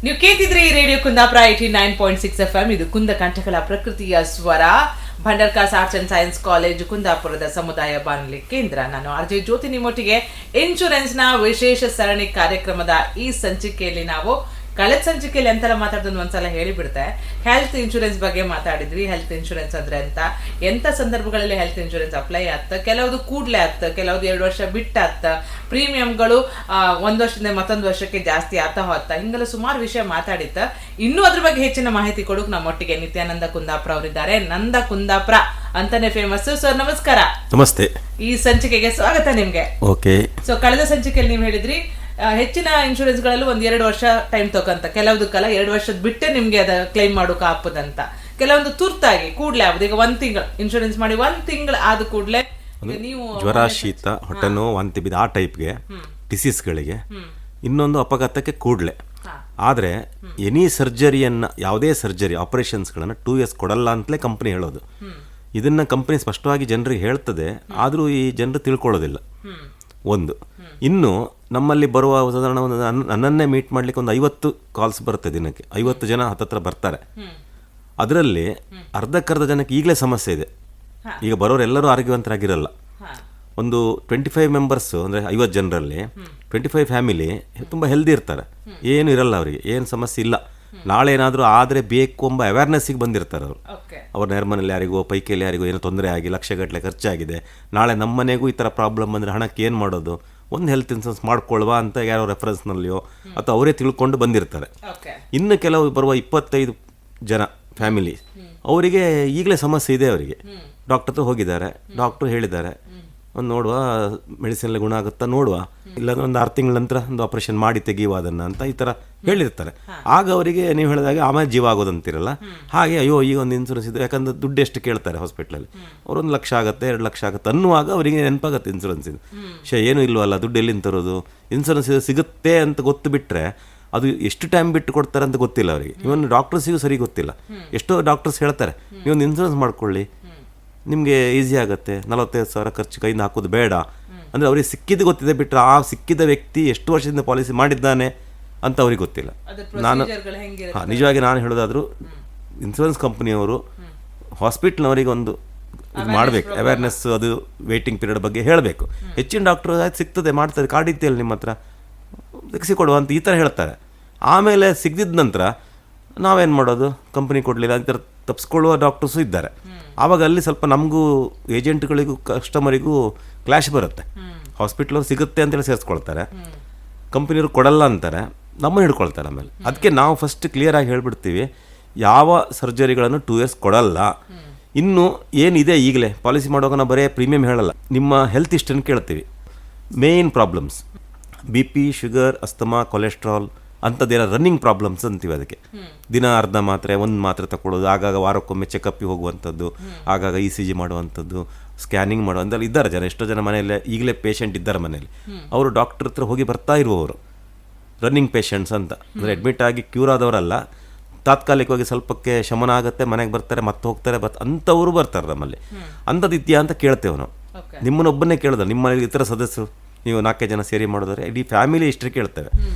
ನೀವು ಕೇಳ್ತಿದ್ರಿ radio Kundapura 89.6 FM. ಇದು ಕುಂದ ಕಂಠಗಳ ಪ್ರಕೃತಿಯ ಸ್ವರ. Bhandarkars arts and science college ಕುಂದಾಪುರದ ಸಮುದಾಯ ಬಾನುಲಿ ಕೇಂದ್ರ. ನಾನು ಆರ್ಜೆ ಜ್ಯೋತಿ ನಿಮ್ಮೊಟ್ಟಿಗೆ ಇನ್ಶೂರೆನ್ಸ್ ನ ವಿಶೇಷ ಸರಣಿ ಕಾರ್ಯಕ್ರಮದ ಈ ಸಂಚಿಕೆಯಲ್ಲಿ ನಾವು ಕಳೆದ ಸಂಚಿಕೆಯಲ್ಲಿ ಎಂತೆಲ್ಲ ಮಾತಾಡ್ದನ್ನು ಒಂದ್ಸಲ ಹೇಳಿಬಿಡ್ತೆ. ಹೆಲ್ತ್ ಇನ್ಶೂರೆನ್ಸ್ ಬಗ್ಗೆ ಮಾತಾಡಿದ್ವಿ. ಹೆಲ್ತ್ ಇನ್ಶೂರೆನ್ಸ್ ಅಂದ್ರೆ ಎಂತ ಸಂದರ್ಭಗಳಲ್ಲಿ ಹೆಲ್ತ್ ಇನ್ಶೂರೆನ್ಸ್ ಅಪ್ಲೈ ಆಗ್ತ, ಕೆಲವುದು ಕೂಡ್ಲೆ ಆಗ್ತ, ಕೆಲವುದು 2 ವರ್ಷ ಬಿಟ್ಟು ಆಗ್ತ, ಪ್ರೀಮಿಯಂಗಳು 1 ವರ್ಷದಿಂದ ಮತ್ತೊಂದು ವರ್ಷಕ್ಕೆ ಜಾಸ್ತಿ ಆಗ್ತಾ ಹೋಗ್ತಾ, ಹಿಂಗೆಲ್ಲ ಸುಮಾರು ವಿಷಯ ಮಾತಾಡಿತ್ತ. ಇನ್ನೂ ಅದ್ರ ಬಗ್ಗೆ ಹೆಚ್ಚಿನ ಮಾಹಿತಿ ಕೊಡೋಕೆ ನಮ್ಮೊಟ್ಟಿಗೆ ನಿತ್ಯಾನಂದ ಕುಂದಾಪುರ ಅವರಿದ್ದಾರೆ. ನಂದ ಕುಂದಾಪುರ ಅಂತಾನೆ ಫೇಮಸ್. ಸರ್ ನಮಸ್ಕಾರ. ನಮಸ್ತೆ. ಈ ಸಂಚಿಕೆಗೆ ಸ್ವಾಗತ ನಿಮ್ಗೆ. ಓಕೆ. ಸೊ ಕಳೆದ ಸಂಚಿಕೆಯಲ್ಲಿ ನೀವು ಹೇಳಿದ್ರಿ ಹೆಚ್ಚಿನ ಇನ್ಶೂರೆನ್ಸ್ ಗಳಲ್ಲೂ 1-2 ವರ್ಷ ಟೈಮ್ ತಗೊಂತ, ಕೆಲವುದಕ್ಕೆಲ್ಲ 2 ವರ್ಷದ ಬಿಟ್ಟೆ ನಿಮ್ಗೆ ಅದ ಕ್ಲೈಮ್ ಮಾಡೋಕೆ ಆಪದಂತ, ಕೆಲವೊಂದು ತುರ್ತಾಗಿ ಕೂಡ್ಲೆ ಆಗುದು. ಈಗ 1 ತಿಂಗಳು ಇನ್ಶೂರೆನ್ಸ್ ಮಾಡಿ 1 ತಿಂಗಳು ಆದ ಕೂಡ್ಲೆ ನೀವು ಜ್ವರ, ಶೀತ, ಹೊಟ್ಟೆ ನೋವು, ವಾಂತಿ ಬಿದ್ದು ಆ ಟೈಪ್ಗೆ ಡಿಸೀಸ್ಗಳಿಗೆ, ಇನ್ನೊಂದು ಅಪಘಾತಕ್ಕೆ ಕೂಡ್ಲೆ. ಆದರೆ ಎನಿ ಸರ್ಜರಿಯನ್ನು, ಯಾವುದೇ ಸರ್ಜರಿ ಆಪರೇಷನ್ಸ್ಗಳನ್ನು 2 years ಕೊಡಲ್ಲ ಅಂತಲೇ ಕಂಪ್ನಿ ಹೇಳೋದು. ಇದನ್ನ ಕಂಪ್ನಿ ಸ್ಪಷ್ಟವಾಗಿ ಜನರಿಗೆ ಹೇಳ್ತದೆ, ಆದರೂ ಈ ಜನರು ತಿಳ್ಕೊಳ್ಳೋದಿಲ್ಲ. ಒಂದು ಇನ್ನು ನಮ್ಮಲ್ಲಿ ಬರುವ ಸಾಧಾರಣ ನನ್ನನ್ನೇ ಮೀಟ್ ಮಾಡ್ಲಿಕ್ಕೆ ಒಂದು 50 ಕಾಲ್ಸ್ ಬರುತ್ತೆ ದಿನಕ್ಕೆ. 50 ಜನ ಹತ್ತತ್ರ ಬರ್ತಾರೆ. ಅದರಲ್ಲಿ ಅರ್ಧಕ್ಕರ್ಧ ಜನಕ್ಕೆ ಈಗಲೇ ಸಮಸ್ಯೆ ಇದೆ. ಈಗ ಬರೋರೆಲ್ಲರೂ ಆರೋಗ್ಯವಂತರಾಗಿರಲ್ಲ. ಒಂದು 25 ಮೆಂಬರ್ಸು ಅಂದರೆ 50 ಜನರಲ್ಲಿ 25 ಫ್ಯಾಮಿಲಿ ತುಂಬ ಹೆಲ್ದಿ ಇರ್ತಾರೆ, ಏನು ಇರಲ್ಲ ಅವರಿಗೆ, ಏನು ಸಮಸ್ಯೆ ಇಲ್ಲ. ನಾಳೆ ಏನಾದರೂ ಆದರೆ ಬೇಕು ಎಂಬ ಅವೇರ್ನೆಸ್ಸಿಗೆ ಬಂದಿರ್ತಾರೆ ಅವರು. ಅವ್ರ ನೆರ್ಮನಲ್ಲಿ ಯಾರಿಗೋ, ಪೈಕಿಯಲ್ಲಿ ಯಾರಿಗೋ ಏನೋ ತೊಂದರೆ ಆಗಿ ಲಕ್ಷಗಟ್ಟಲೆ ಖರ್ಚಾಗಿದೆ, ನಾಳೆ ನಮ್ಮ ಮನೆಗೂ ಈ ಥರ ಪ್ರಾಬ್ಲಮ್ ಬಂದರೆ ಹಣಕ್ಕೆ ಏನು ಮಾಡೋದು, ಒಂದು ಹೆಲ್ತ್ ಇನ್ಶೂರೆನ್ಸ್ ಮಾಡ್ಕೊಳ್ವಾ ಅಂತ ಯಾರೋ ರೆಫರೆನ್ಸ್ನಲ್ಲಿಯೋ ಅಥವಾ ಅವರೇ ತಿಳ್ಕೊಂಡು ಬಂದಿರ್ತಾರೆ. ಇನ್ನು ಕೆಲವು ಬರುವ 25 ಜನ ಫ್ಯಾಮಿಲಿ ಅವರಿಗೆ ಈಗಲೇ ಸಮಸ್ಯೆ ಇದೆ. ಅವರಿಗೆ ಡಾಕ್ಟರ್ ಹತ್ರ ಹೋಗಿದ್ದಾರೆ, ಡಾಕ್ಟ್ರು ಹೇಳಿದ್ದಾರೆ ಒಂದು ನೋಡುವ, ಮೆಡಿಸಿನಲ್ಲಿ ಗುಣ ಆಗುತ್ತಾ ನೋಡುವ, ಇಲ್ಲಾಂದ್ರೆ ಒಂದು 6 ತಿಂಗಳ ನಂತರ ಒಂದು ಆಪರೇಷನ್ ಮಾಡಿ ತೆಗೆಯುವ ಅದನ್ನು ಅಂತ ಈ ಥರ ಹೇಳಿರ್ತಾರೆ. ಆಗ ಅವರಿಗೆ ನೀವು ಹೇಳಿದಾಗ ಆಮೇಲೆ ಜೀವ ಆಗೋದಂತಿರಲ್ಲ. ಹಾಗೆ ಅಯ್ಯೋ ಈಗ ಒಂದು ಇನ್ಶೂರೆನ್ಸ್ ಇದೆ, ಯಾಕಂದ್ರೆ ದುಡ್ಡು ಎಷ್ಟು ಕೇಳ್ತಾರೆ ಹಾಸ್ಪಿಟ್ಲಲ್ಲಿ, ಅವರು 1 ಲಕ್ಷ ಆಗುತ್ತೆ 2 ಲಕ್ಷ ಆಗುತ್ತೆ ಅನ್ನುವಾಗ ಅವರಿಗೆ ನೆನಪಾಗುತ್ತೆ ಇನ್ಶೂರೆನ್ಸ್ ಇದು. ಏನೂ ಇಲ್ವಲ್ಲ, ದುಡ್ಡು ಎಲ್ಲಿಂದ ತರೋದು, ಇನ್ಶೂರೆನ್ಸ್ ಸಿಗುತ್ತೆ ಅಂತ ಗೊತ್ತು ಬಿಟ್ಟರೆ ಅದು ಎಷ್ಟು ಟೈಮ್ ಬಿಟ್ಟು ಕೊಡ್ತಾರೆ ಅಂತ ಗೊತ್ತಿಲ್ಲ ಅವರಿಗೆ. ಇವನ್ ಡಾಕ್ಟರ್ಸಿಗೂ ಸರಿ ಗೊತ್ತಿಲ್ಲ. ಎಷ್ಟೋ ಡಾಕ್ಟರ್ಸ್ ಹೇಳ್ತಾರೆ ನೀವೊಂದು ಇನ್ಶೂರೆನ್ಸ್ ಮಾಡ್ಕೊಳ್ಳಿ, ನಿಮಗೆ ಈಸಿ ಆಗುತ್ತೆ, 45,000 ಖರ್ಚು ಕೈಯಿಂದ ಹಾಕೋದು ಬೇಡ ಅಂದರೆ ಅವ್ರಿಗೆ ಸಿಕ್ಕಿದ್ದು ಗೊತ್ತಿದೆ ಬಿಟ್ಟರೆ ಆ ಸಿಕ್ಕಿದ ವ್ಯಕ್ತಿ ಎಷ್ಟು ವರ್ಷದಿಂದ ಪಾಲಿಸಿ ಮಾಡಿದ್ದಾನೆ ಅಂತ ಅವ್ರಿಗೆ ಗೊತ್ತಿಲ್ಲ. ನಿಜವಾಗಿ ನಾನು ಹೇಳೋದಾದರೂ ಇನ್ಶೂರೆನ್ಸ್ ಕಂಪ್ನಿಯವರು ಹಾಸ್ಪಿಟ್ಲ್ನವರಿಗೆ ಒಂದು ಇದು ಮಾಡಬೇಕು, ಅವೇರ್ನೆಸ್, ಅದು ವೇಟಿಂಗ್ ಪೀರಿಯಡ್ ಬಗ್ಗೆ ಹೇಳಬೇಕು. ಹೆಚ್ಚಿನ ಡಾಕ್ಟ್ರು ಆಯ್ತು ಸಿಗ್ತದೆ ಮಾಡ್ತಾರೆ, ಕಾರ್ಡ್ ಇತ್ತೇಳಿ ನಿಮ್ಮ ಹತ್ರ ತೆಗೆಸಿಕೊಡುವ ಅಂತ ಈ ಥರ ಹೇಳ್ತಾರೆ. ಆಮೇಲೆ ಸಿಗದಿದ್ದ ನಂತರ ನಾವೇನು ಮಾಡೋದು, ಕಂಪ್ನಿ ಕೊಡಲಿಲ್ಲ ಈ ಥರ ತಪ್ಪಿಸ್ಕೊಳ್ಳುವ ಡಾಕ್ಟರ್ಸು ಇದ್ದಾರೆ. ಆವಾಗ ಅಲ್ಲಿ ಸ್ವಲ್ಪ ನಮಗೂ ಏಜೆಂಟ್ಗಳಿಗೂ ಕಸ್ಟಮರಿಗೂ ಕ್ಲಾಶ್ ಬರುತ್ತೆ. ಹಾಸ್ಪಿಟ್ಲವ್ರು ಸಿಗುತ್ತೆ ಅಂತೇಳಿ ಸೇರಿಸ್ಕೊಳ್ತಾರೆ, ಕಂಪ್ನಿಯವ್ರು ಕೊಡಲ್ಲ ಅಂತಾರೆ, ನಮ್ಮನ್ನು ಹಿಡ್ಕೊಳ್ತಾರೆ. ಆಮೇಲೆ ಅದಕ್ಕೆ ನಾವು ಫಸ್ಟ್ ಕ್ಲಿಯರಾಗಿ ಹೇಳ್ಬಿಡ್ತೀವಿ, ಯಾವ ಸರ್ಜರಿಗಳನ್ನು 2 years ಕೊಡಲ್ಲ. ಇನ್ನು ಏನಿದೆ ಈಗಲೇ ಪಾಲಿಸಿ ಮಾಡುವಾಗ ನಾವು ಬರೀ ಪ್ರೀಮಿಯಂ ಹೇಳಲ್ಲ, ನಿಮ್ಮ ಹೆಲ್ತ್ ಹಿಸ್ಟ್ರಿನ ಕೇಳ್ತೀವಿ. Main problems BP, sugar, asthma, cholesterol ಅಂಥದ್ದೇನೋ ರನ್ನಿಂಗ್ ಪ್ರಾಬ್ಲಮ್ಸ್ ಅಂತೀವಿ. ಅದಕ್ಕೆ ದಿನ ಅರ್ಧ ಮಾತ್ರೆ 1 ಮಾತ್ರೆ ತಗೊಳ್ಳೋದು, ಆಗಾಗ ವಾರಕ್ಕೊಮ್ಮೆ ಚೆಕಪ್ಪಿಗೆ ಹೋಗುವಂಥದ್ದು, ಆಗಾಗ ECG ಮಾಡುವಂಥದ್ದು, ಸ್ಕ್ಯಾನಿಂಗ್ ಮಾಡುವಂಥದ್ದು ಇದ್ದಾರೆ ಜನ. ಎಷ್ಟೋ ಜನ ಮನೆಯಲ್ಲೇ ಈಗಲೇ ಪೇಷಂಟ್ ಇದ್ದಾರೆ ಮನೆಯಲ್ಲಿ, ಅವರು ಡಾಕ್ಟರ್ ಹತ್ರ ಹೋಗಿ ಬರ್ತಾ ಇರುವವರು ರನ್ನಿಂಗ್ ಪೇಷಂಟ್ಸ್ ಅಂತ. ಅಂದರೆ ಅಡ್ಮಿಟ್ ಆಗಿ ಕ್ಯೂರ್ ಆದವರಲ್ಲ, ತಾತ್ಕಾಲಿಕವಾಗಿ ಸ್ವಲ್ಪಕ್ಕೆ ಶಮನ ಆಗುತ್ತೆ, ಮನೆಗೆ ಬರ್ತಾರೆ, ಮತ್ತೆ ಹೋಗ್ತಾರೆ, ಅಂಥವರು ಬರ್ತಾರೆ ನಮ್ಮಲ್ಲಿ. ಅಂಥದ್ದು ಇದೆಯಾ ಅಂತ ಕೇಳ್ತೇವೆ ನಾವು. ನಿಮ್ಮನ್ನೊಬ್ಬನ್ನೇ ಕೇಳಿದ್ರೆ, ನಿಮ್ಮ ಮನೇಲಿ ಇತರ ಸದಸ್ಯರು ನೀವು 4 ಜನ ಸೇರಿ ಮಾಡಿದ್ರೆ ಇಡೀ ಫ್ಯಾಮಿಲಿ ಇಷ್ಟೇ ಕೇಳ್ತೇವೆ.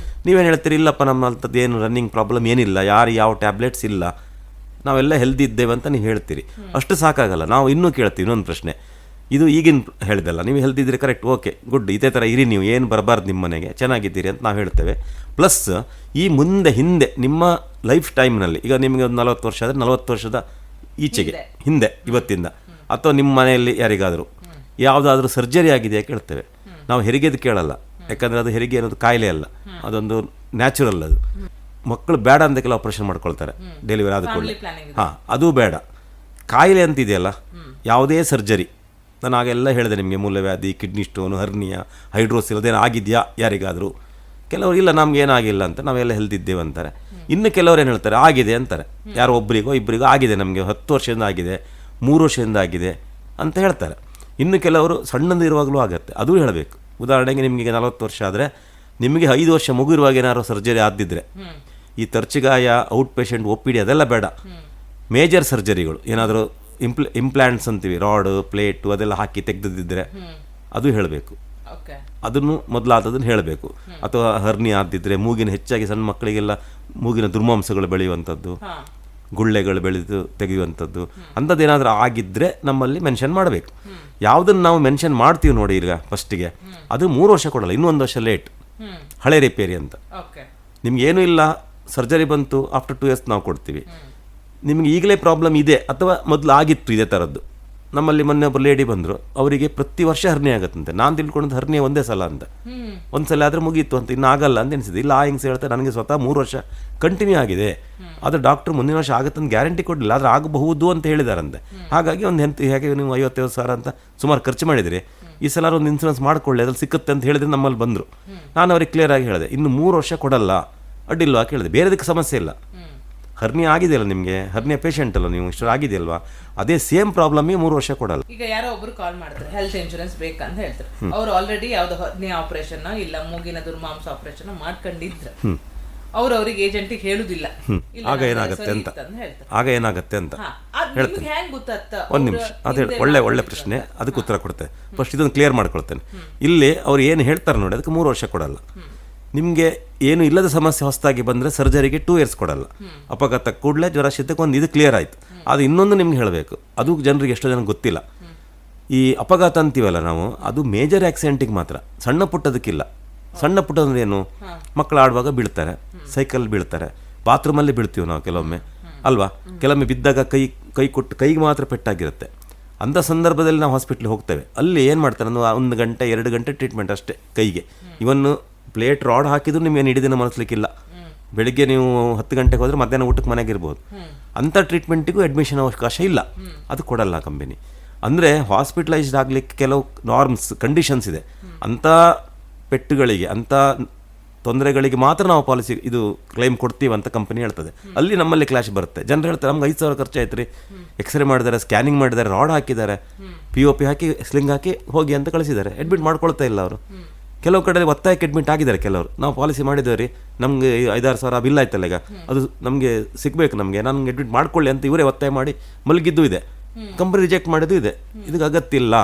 ನೀವೇನು ಹೇಳ್ತೀರಿ, ಇಲ್ಲಪ್ಪ ನಮ್ಮ ಅಂಥದ್ದು ಏನು ರನ್ನಿಂಗ್ ಪ್ರಾಬ್ಲಮ್ ಏನಿಲ್ಲ, ಯಾರು ಯಾವ ಟ್ಯಾಬ್ಲೆಟ್ಸ್ ಇಲ್ಲ, ನಾವೆಲ್ಲ ಹೆಲ್ದಿ ಇದ್ದೇವೆ ಅಂತ ನೀವು ಹೇಳ್ತೀರಿ. ಅಷ್ಟು ಸಾಕಾಗಲ್ಲ, ನಾವು ಇನ್ನೂ ಕೇಳ್ತೀವಿ ಇನ್ನೊಂದು ಪ್ರಶ್ನೆ. ಇದು ಈಗಿನ ಹೇಳಿದಲ್ಲ, ನೀವು ಹೆಲ್ದಿ ಇದ್ದರೆ ಕರೆಕ್ಟ್, ಓಕೆ ಗುಡ್, ಇದೇ ಥರ ಇರಿ, ನೀವು ಏನು ಬರಬಾರ್ದು ನಿಮ್ಮ ಮನೆಗೆ, ಚೆನ್ನಾಗಿದ್ದೀರಿ ಅಂತ ನಾವು ಹೇಳ್ತೇವೆ. ಪ್ಲಸ್ ಈ ಮುಂದೆ ಹಿಂದೆ ನಿಮ್ಮ ಲೈಫ್ ಟೈಮ್ನಲ್ಲಿ, ಈಗ ನಿಮಗೆ ಒಂದು 40 ವರ್ಷ ಆದರೆ 40 ವರ್ಷದ ಈಚೆಗೆ ಹಿಂದೆ ಇವತ್ತಿಂದ, ಅಥವಾ ನಿಮ್ಮ ಮನೆಯಲ್ಲಿ ಯಾರಿಗಾದರೂ ಯಾವುದಾದ್ರೂ ಸರ್ಜರಿ ಆಗಿದೆಯಾ ಕೇಳ್ತೇವೆ ನಾವು. ಹೆರಿಗೆದು ಕೇಳಲ್ಲ, ಯಾಕಂದರೆ ಅದು ಹೆರಿಗೆ ಅನ್ನೋದು ಕಾಯಿಲೆ ಅಲ್ಲ, ಅದೊಂದು ನ್ಯಾಚುರಲ್. ಅದು ಮಕ್ಕಳು ಬೇಡ ಅಂತ ಕೆಲವು ಆಪರೇಷನ್ ಮಾಡ್ಕೊಳ್ತಾರೆ ಡೆಲಿವರಿ ಆದ ಕೂಡಲೇ. ಅದು ಬೇಡ. ಕಾಯಿಲೆ ಅಂತಿದೆಯಲ್ಲ, ಯಾವುದೇ ಸರ್ಜರಿ, ನಾನು ಆಗೆಲ್ಲ ಹೇಳಿದೆ ನಿಮಗೆ, ಮೂಲವ್ಯಾಧಿ, ಕಿಡ್ನಿ ಸ್ಟೋನು, ಹರ್ನಿಯಾ, ಹೈಡ್ರೋಸಿಲ್ ಅದೇನು ಆಗಿದೆಯಾ ಯಾರಿಗಾದರೂ. ಕೆಲವರು ಇಲ್ಲ ನಮಗೇನಾಗಿಲ್ಲ ಅಂತ, ನಾವೆಲ್ಲ ಹೆಲ್ದಿದ್ದೇವೆ ಅಂತಾರೆ. ಇನ್ನು ಕೆಲವರು ಏನು ಹೇಳ್ತಾರೆ, ಆಗಿದೆ ಅಂತಾರೆ. ಯಾರೋ ಒಬ್ಬರಿಗೋ ಇಬ್ಬರಿಗೋ ಆಗಿದೆ, ನಮಗೆ 10 ವರ್ಷದಿಂದ ಆಗಿದೆ, 3 ವರ್ಷದಿಂದ ಆಗಿದೆ ಅಂತ ಹೇಳ್ತಾರೆ. ಇನ್ನು ಕೆಲವರು ಸಣ್ಣದಿರುವಾಗಲೂ ಆಗುತ್ತೆ, ಅದು ಹೇಳಬೇಕು. ಉದಾಹರಣೆಗೆ ನಿಮಗೆ 40 ವರ್ಷ ಆದರೆ ನಿಮಗೆ 5 ವರ್ಷ ಮಗು ಇರುವಾಗ ಏನಾದ್ರು ಸರ್ಜರಿ ಆದಿದ್ದರೆ, ಈ ತರ್ಚಿಗಾಯ, ಔಟ್ ಪೇಷಂಟ್, OPD ಅದೆಲ್ಲ ಬೇಡ. ಮೇಜರ್ ಸರ್ಜರಿಗಳು ಏನಾದರೂ ಇಂಪ್ಲಾಂಟ್ಸ್ ಅಂತೀವಿ, ರಾಡ್, ಪ್ಲೇಟು ಅದೆಲ್ಲ ಹಾಕಿ ತೆಗೆದಿದ್ದರೆ ಅದು ಹೇಳಬೇಕು. ಓಕೆ. ಅದನ್ನು ಮೊದಲಾದದನ್ನು ಹೇಳಬೇಕು. ಅಥವಾ ಹರ್ನಿ ಆದಿದ್ರೆ, ಮೂಗಿನ ಹೆಚ್ಚಾಗಿ ಸಣ್ಣ ಮಕ್ಕಳಿಗೆಲ್ಲ ಮೂಗಿನ ದುರ್ಮಾಂಸಗಳು ಬೆಳೆಯುವಂಥದ್ದು, ಗುಳ್ಳೆಗಳು ಬೆಳೆದು ತೆಗೆಯುವಂಥದ್ದು, ಅಂಥದ್ದೇನಾದರೂ ಆಗಿದ್ದರೆ ನಮ್ಮಲ್ಲಿ ಮೆನ್ಷನ್ ಮಾಡಬೇಕು. ಯಾವುದನ್ನು ನಾವು ಮೆನ್ಷನ್ ಮಾಡ್ತೀವಿ ನೋಡಿ ಈಗ ಫಸ್ಟಿಗೆ, ಅದು 3 ವರ್ಷ ಕೊಡಲ್ಲ, ಇನ್ನೂ 1 ವರ್ಷ ಲೇಟ್, ಹಳೆ ರಿಪೇರಿ ಅಂತ. ನಿಮ್ಗೇನೂ ಇಲ್ಲ, ಸರ್ಜರಿ ಬಂತು, ಆಫ್ಟರ್ 2 years ನಾವು ಕೊಡ್ತೀವಿ. ನಿಮಗೆ ಈಗಲೇ ಪ್ರಾಬ್ಲಮ್ ಇದೆ ಅಥವಾ ಮೊದಲು ಆಗಿತ್ತು ಇದೇ ಥರದ್ದು. ನಮ್ಮಲ್ಲಿ ಮೊನ್ನೆ ಒಬ್ಬರು ಲೇಡಿ ಬಂದರು, ಅವರಿಗೆ ಪ್ರತಿ ವರ್ಷ ಹರ್ನಿ ಆಗುತ್ತಂತೆ. ನಾನು ತಿಳ್ಕೊಂಡದ್ದು ಹರ್ನಿ ಒಂದೇ ಸಲ ಅಂತ, ಒಂದು ಸಲ ಆದರೆ ಮುಗೀತು ಅಂತ, ಇನ್ನು ಆಗಲ್ಲ ಅಂತ ಎನಿಸಿದೆ. ಇಲ್ಲ ಹಿಂಗೆ ಹೇಳ್ತಾರೆ, ನನಗೆ ಸ್ವತಃ 3 ವರ್ಷ ಕಂಟಿನ್ಯೂ ಆಗಿದೆ, ಅದು ಡಾಕ್ಟ್ರು ಮುಂದಿನ ವರ್ಷ ಆಗುತ್ತಂತ ಗ್ಯಾರಂಟಿ ಕೊಡಲಿಲ್ಲ, ಆದರೆ ಆಗಬಹುದು ಅಂತ ಹೇಳಿದಾರಂತೆ. ಹಾಗಾಗಿ ಒಂದು ಹೇಗೆ ನೀವು 50,000 ಅಂತ ಸುಮಾರು ಖರ್ಚು ಮಾಡಿದಿರಿ, ಈ ಸಲ ಒಂದು ಇನ್ಸೂರೆನ್ಸ್ ಮಾಡಿಕೊಳ್ಳಿ, ಅದ್ರಲ್ಲಿ ಸಿಕ್ಕುತ್ತೆ ಅಂತ ಹೇಳಿದ್ರೆ ನಮ್ಮಲ್ಲಿ ಬಂದರು. ನಾನು ಅವ್ರಿಗೆ ಕ್ಲಿಯರ್ ಆಗಿ ಹೇಳಿದೆ, ಇನ್ನು 3 ವರ್ಷ ಕೊಡಲ್ಲ, ಅಡ್ಡಿಲ್ವಾ ಕೇಳಿದೆ, ಬೇರೆದಕ್ಕೆ ಸಮಸ್ಯೆ ಇಲ್ಲ, ಹರ್ನಿಯಾ ಆಗಿದೆಯಲ್ಲ ನಿಮಗೆ, ಹರ್ನಿಯಾ ಪೇಷಂಟ್ ಅಲ್ಲ ನೀವು, ಇಷ್ಟು ಆಗಿದೆಯಲ್ವಾ, ಅದೇ ಸೇಮ್ ಪ್ರಾಬ್ಲಮ್ಗೆ 3 ವರ್ಷ ಕೊಡಲ್ಲ. ಈಗ ಯಾರೋ ಒಬ್ರು ಕಾಲ್ ಮಾಡ್ತಾರೆ, ಹೆಲ್ತ್ ಇನ್ಶೂರೆನ್ಸ್ ಬೇಕಂತ ಹೇಳ್ತಾರೆ, ಅವ್ರು ಆಲ್ರೆಡಿ ಯಾವ್ದು ಹರ್ನಿಯಾ ಆಪರೇಷನ್ ಇಲ್ಲ ಮೂಗಿನ ದುರ್ಮಾಂಸ ಆಪರೇಷನ್ ಮಾಡ್ಕೊಂಡಿದ್ರು, ಅವ್ರಿಗೆ ಏಜೆಂಟಿಗೆ ಹೇಳುದಿಲ್ಲ, ಆಗ ಏನಾಗುತ್ತೆ ಅಂತ ಹೇಳ್ತೇನೆ. ಒಂದು ನಿಮಿಷ, ಅದು ಒಳ್ಳೆ ಪ್ರಶ್ನೆ, ಅದಕ್ಕೆ ಉತ್ತರ ಕೊಡ್ತೇನೆ. ಫಸ್ಟ್ ಇದನ್ನು ಕ್ಲಿಯರ್ ಮಾಡ್ಕೊಳ್ತೇನೆ. ಇಲ್ಲಿ ಅವ್ರು ಏನು ಹೇಳ್ತಾರೆ ನೋಡಿ, ಅದಕ್ಕೆ 3 ವರ್ಷ ಕೊಡಲ್ಲ. ನಿಮಗೆ ಏನು ಇಲ್ಲದ ಸಮಸ್ಯೆ ಹೊಸದಾಗಿ ಬಂದರೆ ಸರ್ಜರಿಗೆ 2 years ಕೊಡಲ್ಲ. ಅಪಘಾತ ಕೂಡಲೇ ಜ್ವರ ಶೀತಕ್ಕೆ ಒಂದು ಇದು ಕ್ಲಿಯರ್ ಆಯಿತು. ಅದು ಇನ್ನೊಂದು ನಿಮ್ಗೆ ಹೇಳಬೇಕು, ಅದು ಜನರಿಗೆ ಎಷ್ಟೋ ಜನ ಗೊತ್ತಿಲ್ಲ. ಈ ಅಪಘಾತ ಅಂತೀವಲ್ಲ ನಾವು, ಅದು ಮೇಜರ್ ಆಕ್ಸಿಡೆಂಟಿಗೆ ಮಾತ್ರ, ಸಣ್ಣ ಪುಟ್ಟದಕ್ಕಿಲ್ಲ. ಸಣ್ಣ ಪುಟ್ಟ ಅಂದ್ರೆ ಏನು, ಮಕ್ಕಳು ಆಡುವಾಗ ಬೀಳ್ತಾರೆ, ಸೈಕಲ್ ಬೀಳ್ತಾರೆ, ಬಾತ್ರೂಮಲ್ಲಿ ಬೀಳ್ತೀವಿ ನಾವು ಕೆಲವೊಮ್ಮೆ ಅಲ್ವಾ, ಕೆಲವೊಮ್ಮೆ ಬಿದ್ದಾಗ ಕೈ ಕೊಟ್ಟು ಕೈಗೆ ಮಾತ್ರ ಪೆಟ್ಟಾಗಿರುತ್ತೆ. ಅಂಥ ಸಂದರ್ಭದಲ್ಲಿ ನಾವು ಹಾಸ್ಪಿಟ್ಲಿಗೆ ಹೋಗ್ತೇವೆ. ಅಲ್ಲಿ ಏನು ಮಾಡ್ತಾರೆ ಅಂದ್ರೆ 1 ಗಂಟೆ 2 ಗಂಟೆ ಟ್ರೀಟ್ಮೆಂಟ್ ಅಷ್ಟೇ ಕೈಗೆ. ಇವನ್ನು ಪ್ಲೇಟ್ ರಾಡ್ ಹಾಕಿದ್ರು ನಿಮಗೆ ಇಡೀ ದಿನ ಮನಸ್ಲಿಕ್ಕಿಲ್ಲ. ಬೆಳಿಗ್ಗೆ ನೀವು 10 ಗಂಟೆಗೆ ಹೋದರೆ ಮಧ್ಯಾಹ್ನ ಊಟಕ್ಕೆ ಮನೆಗಿರ್ಬೋದು. ಅಂಥ ಟ್ರೀಟ್ಮೆಂಟಿಗೂ ಅಡ್ಮಿಷನ್ ಅವಕಾಶ ಇಲ್ಲ, ಅದು ಕೊಡಲ್ಲ ಕಂಪನಿ. ಅಂದರೆ ಹಾಸ್ಪಿಟಲೈಸ್ಡ್ ಆಗಲಿಕ್ಕೆ ಕೆಲವು ನಾರ್ಮ್ಸ್ ಕಂಡೀಷನ್ಸ್ ಇದೆ. ಅಂಥ ಪೆಟ್ಟುಗಳಿಗೆ, ಅಂಥ ತೊಂದರೆಗಳಿಗೆ ಮಾತ್ರ ನಾವು ಪಾಲಿಸಿ ಇದು ಕ್ಲೈಮ್ ಕೊಡ್ತೀವಿ ಅಂತ ಕಂಪನಿ ಹೇಳ್ತದೆ. ಅಲ್ಲಿ ನಮ್ಮಲ್ಲಿ ಕ್ಲಾಶ್ ಬರುತ್ತೆ. ಜನರು ಹೇಳ್ತಾರೆ, ನಮ್ಗೆ 5,000 ಖರ್ಚು ಆಯ್ತು ರೀ, ಎಕ್ಸ್ರೇ ಮಾಡಿದ್ದಾರೆ, ಸ್ಕ್ಯಾನಿಂಗ್ ಮಾಡಿದ್ದಾರೆ, ರಾಡ್ ಹಾಕಿದ್ದಾರೆ, POP ಹಾಕಿ ಸ್ಲಿಂಗ್ ಹಾಕಿ ಹೋಗಿ ಅಂತ ಕಳಿಸಿದ್ದಾರೆ. ಅಡ್ಮಿಟ್ ಮಾಡ್ಕೊಳ್ತಾ ಇಲ್ಲ ಅವರು. ಕೆಲವು ಕಡೆ ಒತ್ತಾಯಕ್ಕೆ ಅಡ್ಮಿಟ್ ಆಗಿದ್ದಾರೆ ಕೆಲವರು. ನಾವು ಪಾಲಿಸಿ ಮಾಡಿದ್ದೇವೆ ರೀ, ನಮಗೆ 5-6 ಸಾವಿರ ಬಿಲ್ ಆಯ್ತಲ್ಲ ಈಗ, ಅದು ನಮಗೆ ಸಿಗಬೇಕು, ನಮಗೆ ಅಡ್ಮಿಟ್ ಮಾಡ್ಕೊಳ್ಳಿ ಅಂತ ಇವರೇ ಒತ್ತಾಯ ಮಾಡಿ ಮಲಗಿದ್ದು ಇದೆ. ಕಂಪನಿ ರಿಜೆಕ್ಟ್ ಮಾಡಿದ್ದು ಇದೆ. ಇದಕ್ಕೆ ಅಗತ್ಯ ಇಲ್ಲ.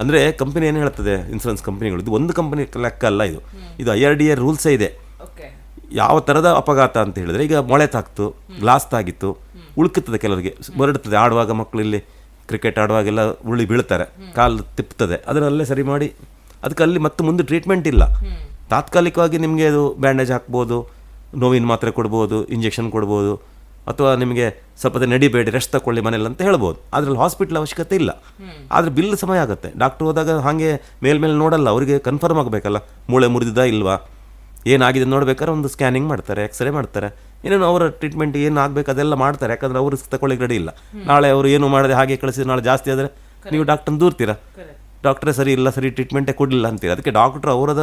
ಅಂದರೆ ಕಂಪನಿ ಏನು ಹೇಳ್ತದೆ, ಇನ್ಸೂರೆನ್ಸ್ ಕಂಪನಿಗಳು, ಇದು ಒಂದು ಕಂಪನಿ ಲೆಕ್ಕ ಅಲ್ಲ, ಇದು IRDA ರೂಲ್ಸೇ ಇದೆ. ಯಾವ ಥರದ ಅಪಘಾತ ಅಂತ ಹೇಳಿದ್ರೆ, ಈಗ ಮೊಳೆ ತಾಕ್ತು, ಗ್ಲಾಸ್ ತಾಗಿತ್ತು, ಉಳುಕುತ್ತದೆ, ಕೆಲವರಿಗೆ ಬರಡ್ತದೆ, ಆಡುವಾಗ ಮಕ್ಕಳು ಇಲ್ಲಿ ಕ್ರಿಕೆಟ್ ಆಡುವಾಗೆಲ್ಲ ಉರುಳಿ ಬೀಳ್ತಾರೆ, ಕಾಲು ತಿಪ್ಪುತ್ತದೆ, ಅದರಲ್ಲೇ ಸರಿ ಮಾಡಿ ಅದಕ್ಕೆ ಅಲ್ಲಿ ಮತ್ತೆ ಮುಂದೆ ಟ್ರೀಟ್ಮೆಂಟ್ ಇಲ್ಲ. ತಾತ್ಕಾಲಿಕವಾಗಿ ನಿಮಗೆ ಅದು ಬ್ಯಾಂಡೇಜ್ ಹಾಕ್ಬೋದು, ನೋವಿನ ಮಾತ್ರೆ ಕೊಡ್ಬೋದು, ಇಂಜೆಕ್ಷನ್ ಕೊಡ್ಬೋದು, ಅಥವಾ ನಿಮಗೆ ಸ್ವಲ್ಪ ನಡಿಬೇಡಿ, ರೆಸ್ಟ್ ತಗೊಳ್ಳಿ ಮನೇಲಿ ಅಂತ ಹೇಳ್ಬೋದು. ಅದರಲ್ಲಿ ಹಾಸ್ಪಿಟ್ಲ್ ಅವಶ್ಯಕತೆ ಇಲ್ಲ. ಆದರೆ ಬಿಲ್ ಸಮಯ ಆಗುತ್ತೆ. ಡಾಕ್ಟ್ರು ಹೋದಾಗ ಹಾಗೆ ಮೇಲ್ಮೇಲೆ ನೋಡಲ್ಲ, ಅವರಿಗೆ ಕನ್ಫರ್ಮ್ ಆಗಬೇಕಲ್ಲ, ಮೂಳೆ ಮುರಿದಿದಾ ಇಲ್ವಾ, ಏನಾಗಿದೆ ನೋಡ್ಬೇಕಾದ್ರೆ ಒಂದು ಸ್ಕ್ಯಾನಿಂಗ್ ಮಾಡ್ತಾರೆ, ಎಕ್ಸ್ರೇ ಮಾಡ್ತಾರೆ, ಏನೇನು ಅವರ ಟ್ರೀಟ್ಮೆಂಟ್ ಏನು ಆಗಬೇಕು ಅದೆಲ್ಲ ಮಾಡ್ತಾರೆ. ಯಾಕಂದರೆ ಅವರು ರಿಸ್ಕ್ ತಗೊಳ್ಳಿಕ್ಕೆ ರೆಡಿ ಇಲ್ಲ. ನಾಳೆ ಅವರು ಏನು ಮಾಡದೆ ಹಾಗೆ ಕಳಿಸಿದ್ರೆ ನಾಳೆ ಜಾಸ್ತಿ ಆದರೆ ನೀವು ಡಾಕ್ಟ್ರನ್ನ ದೂರ್ತೀರಾ, ಡಾಕ್ಟ್ರೇ ಸರಿ ಇಲ್ಲ, ಸರಿ ಟ್ರೀಟ್ಮೆಂಟೇ ಕೊಡಲಿಲ್ಲ ಅಂತೀರ. ಅದಕ್ಕೆ ಡಾಕ್ಟ್ರು ಅವರದ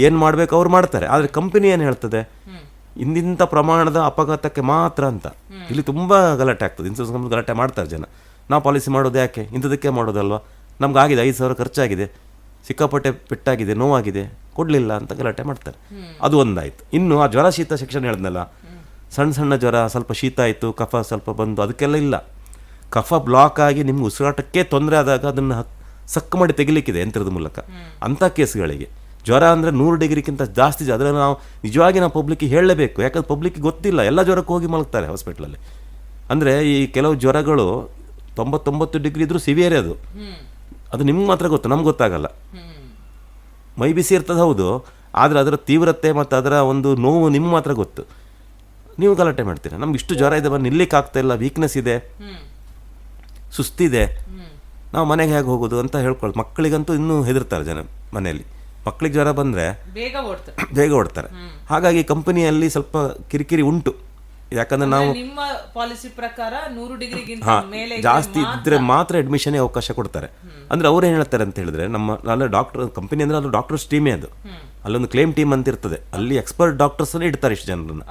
ಏನು ಮಾಡಬೇಕು ಅವ್ರು ಮಾಡ್ತಾರೆ. ಆದರೆ ಕಂಪನಿ ಏನು ಹೇಳ್ತದೆ, ಇಂಥ ಪ್ರಮಾಣದ ಅಪಘಾತಕ್ಕೆ ಮಾತ್ರ ಅಂತ. ಇಲ್ಲಿ ತುಂಬ ಗಲಾಟೆ ಆಗ್ತದೆ. ಇನ್ಸೂರೆನ್ಸ್ ಕಂಪ್ನಿ ಗಲಾಟೆ ಮಾಡ್ತಾರೆ ಜನ. ನಾವು ಪಾಲಿಸಿ ಮಾಡೋದು ಯಾಕೆ, ಇಂಥದಕ್ಕೆ ಮಾಡೋದಲ್ವಾ, ನಮ್ಗೆ ಆಗಿದೆ 5,000 ಖರ್ಚಾಗಿದೆ, ಸಿಕ್ಕಾಪಟ್ಟೆ ಪೆಟ್ಟಾಗಿದೆ, ನೋವಾಗಿದೆ, ಕೊಡಲಿಲ್ಲ ಅಂತ ಗಲಾಟೆ ಮಾಡ್ತಾರೆ. ಅದು ಒಂದಾಯಿತು. ಇನ್ನು ಆ ಜ್ವರ ಶೀತ ಸೆಕ್ಷನ್ ಹೇಳಿದ್ನಲ್ಲ, ಸಣ್ಣ ಸಣ್ಣ ಜ್ವರ, ಸ್ವಲ್ಪ ಶೀತ ಆಯಿತು, ಕಫ ಸ್ವಲ್ಪ ಬಂದು, ಅದಕ್ಕೆಲ್ಲ ಇಲ್ಲ. ಕಫ ಬ್ಲಾಕ್ ಆಗಿ ನಿಮ್ಗೆ ಉಸಿರಾಟಕ್ಕೆ ತೊಂದರೆ ಆದಾಗ ಅದನ್ನು ಸಕ್ ಮಾಡಿ ತೆಗಿಲಿಕ್ಕಿದೆ ಯಂತ್ರದ ಮೂಲಕ. ಅಂಥ ಕೇಸ್ಗಳಿಗೆ ಜ್ವರ ಅಂದರೆ 100 ಡಿಗ್ರಿಗಿಂತ ಜಾಸ್ತಿ, ಅದನ್ನು ನಾವು ನಿಜವಾಗಿ ನಾವು ಪಬ್ಲಿಕ್ಕಿಗೆ ಹೇಳಲೇಬೇಕು. ಯಾಕಂದ್ರೆ ಪಬ್ಲಿಕ್ಕಿಗೆ ಗೊತ್ತಿಲ್ಲ, ಎಲ್ಲ ಜ್ವರಕ್ಕೆ ಹೋಗಿ ಮಲಗ್ತಾರೆ ಹಾಸ್ಪಿಟ್ಲಲ್ಲಿ. ಅಂದರೆ ಈ ಕೆಲವು ಜ್ವರಗಳು 99 ಡಿಗ್ರಿ ಇದ್ರೂ ಸಿವಿಯರೇ ಅದು ನಿಮ್ಗೆ ಮಾತ್ರ ಗೊತ್ತು, ನಮ್ಗೆ ಗೊತ್ತಾಗಲ್ಲ. ಮೈ ಬಿಸಿ ಇರ್ತದೆ ಹೌದು, ಆದರೆ ಅದರ ತೀವ್ರತೆ ಮತ್ತು ಅದರ ಒಂದು ನೋವು ನಿಮ್ಗೆ ಮಾತ್ರ ಗೊತ್ತು. ನೀವು ಗಲಾಟೆ ಮಾಡ್ತೀರಾ, ನಮ್ಗೆ ಇಷ್ಟು ಜ್ವರ ಇದೆ, ನಿಲ್ಲಿಕ್ಕೆ ಆಗ್ತಾ ಇಲ್ಲ, ವೀಕ್ನೆಸ್ ಇದೆ, ಸುಸ್ತಿದೆ, ನಾವು ಮನೆಗೆ ಹೇಗೆ ಹೋಗೋದು ಅಂತ ಹೇಳ್ಕೊಳ್ಳಿ. ಮಕ್ಕಳಿಗಂತೂ ಇನ್ನೂ ಹೆದರ್ತಾರೆ ಜನ ಮನೆಯಲ್ಲಿ. ಮಕ್ಕಳಿಗೆ ಜ್ವರ ಬಂದರೆ ಬೇಗ ಓಡ್ತಾರೆ. ಹಾಗಾಗಿ ಕಂಪನಿಯಲ್ಲಿ ಸ್ವಲ್ಪ ಕಿರಿಕಿರಿ ಉಂಟು. ಯಾಕಂದ್ರೆ ನಾವು ನಿಮ್ಮ ಪಾಲಿಸಿ ಪ್ರಕಾರ 100 ಡಿಗ್ರಿಗಿಂತ ಮೇಲೆ ಜಾಸ್ತಿ ಇದ್ರೆ ಮಾತ್ರ ಅಡ್ಮಿಷನ್ಗೆ ಅವಕಾಶ ಕೊಡ್ತಾರೆ. ಅಂದ್ರೆ ಅವ್ರು ಏನು ಹೇಳ್ತಾರೆ ಅಂತ ಹೇಳಿದ್ರೆ, ನಮ್ಮ ಡಾಕ್ಟರ್ ಕಂಪನಿ ಅಂದ್ರೆ ಅದು ಡಾಕ್ಟರ್ಸ್ ಟೀಮೇ, ಅದು ಅಲ್ಲೊಂದು ಕ್ಲೇಮ್ ಟೀಮ್ ಅಂತ ಇರ್ತದೆ, ಅಲ್ಲಿ ಎಕ್ಸ್ಪರ್ಟ್ ಡಾಕ್ಟರ್ಸನ್ನೇ ಇಡ್ತಾರೆ ಇಷ್ಟು ಜನರನ್ನು.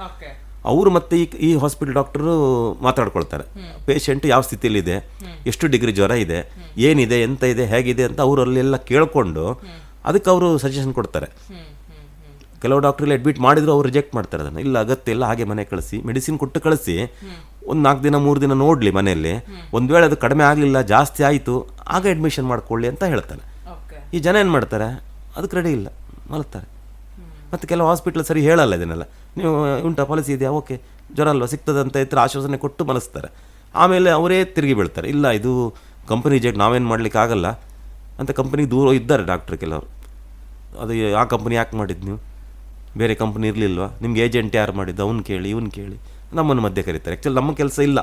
ಅವರು ಮತ್ತೆ ಈ ಹಾಸ್ಪಿಟಲ್ ಡಾಕ್ಟರು ಮಾತಾಡ್ಕೊಳ್ತಾರೆ, ಪೇಷಂಟ್ ಯಾವ ಸ್ಥಿತಿಯಲ್ಲಿದೆ, ಎಷ್ಟು ಡಿಗ್ರಿ ಜ್ವರ ಇದೆ, ಏನಿದೆ, ಎಂತ ಇದೆ, ಹೇಗಿದೆ ಅಂತ ಅವರು ಅಲ್ಲೆಲ್ಲ ಕೇಳಿಕೊಂಡು ಅದಕ್ಕೆ ಅವರು ಸಜೆಷನ್ ಕೊಡ್ತಾರೆ. ಕೆಲವು ಡಾಕ್ಟ್ರಲ್ಲಿ ಅಡ್ಮಿಟ್ ಮಾಡಿದ್ರು ಅವ್ರು ರಿಜೆಕ್ಟ್ ಮಾಡ್ತಾರೆ ಅದನ್ನು. ಇಲ್ಲ, ಅಗತ್ಯ ಇಲ್ಲ, ಹಾಗೆ ಮನೆ ಕಳಿಸಿ, ಮೆಡಿಸಿನ್ ಕೊಟ್ಟು ಕಳಿಸಿ, ಒಂದು 4 ದಿನ 3 ದಿನ ನೋಡಲಿ ಮನೆಯಲ್ಲಿ, ಒಂದು ವೇಳೆ ಅದು ಕಡಿಮೆ ಆಗಲಿಲ್ಲ, ಜಾಸ್ತಿ ಆಯಿತು, ಆಗ ಅಡ್ಮಿಷನ್ ಮಾಡ್ಕೊಳ್ಳಿ ಅಂತ ಹೇಳ್ತಾರೆ. ಈ ಜನ ಏನು ಮಾಡ್ತಾರೆ, ಅದಕ್ಕೆ ರೆಡಿ ಇಲ್ಲ, ಮಲಗ್ತಾರೆ. ಮತ್ತು ಕೆಲವು ಹಾಸ್ಪಿಟ್ಲ್ ಸರಿ ಹೇಳಲ್ಲ ಇದನ್ನೆಲ್ಲ, ನೀವು ಉಂಟಾ ಪಾಲಿಸಿ ಇದೆಯಾ, ಓಕೆ ಜ್ವರ ಅಲ್ವಾ ಸಿಗ್ತದೆ ಅಂತ ಇದ್ರೆ ಆಶ್ವಾಸನೆ ಕೊಟ್ಟು ಮನಸ್ತಾರೆ. ಆಮೇಲೆ ಅವರೇ ತಿರುಗಿ ಬೀಳ್ತಾರೆ, ಇಲ್ಲ ಇದು ಕಂಪನಿ ರಿಜೆಕ್ಟ್, ನಾವೇನು ಮಾಡ್ಲಿಕ್ಕೆ ಆಗಲ್ಲ ಅಂತ ಕಂಪ್ನಿಗೆ ದೂರ ಇದ್ದಾರೆ ಡಾಕ್ಟ್ರ್ ಕೆಲವರು. ಅದು ಆ ಕಂಪ್ನಿ ಯಾಕೆ ಮಾಡಿದ್ದು ನೀವು, ಬೇರೆ ಕಂಪ್ನಿ ಇರಲಿಲ್ವಾ, ನಿಮ್ಗೆ ಏಜೆಂಟ್ ಯಾರು ಮಾಡಿದ್ದು, ಅವ್ನು ಕೇಳಿ ಇವ್ನು ಕೇಳಿ ನಮ್ಮನ್ನು ಮಧ್ಯೆ ಕರೀತಾರೆ. ಆ್ಯಕ್ಚುಲಿ ನಮ್ಮ ಕೆಲಸ ಇಲ್ಲ,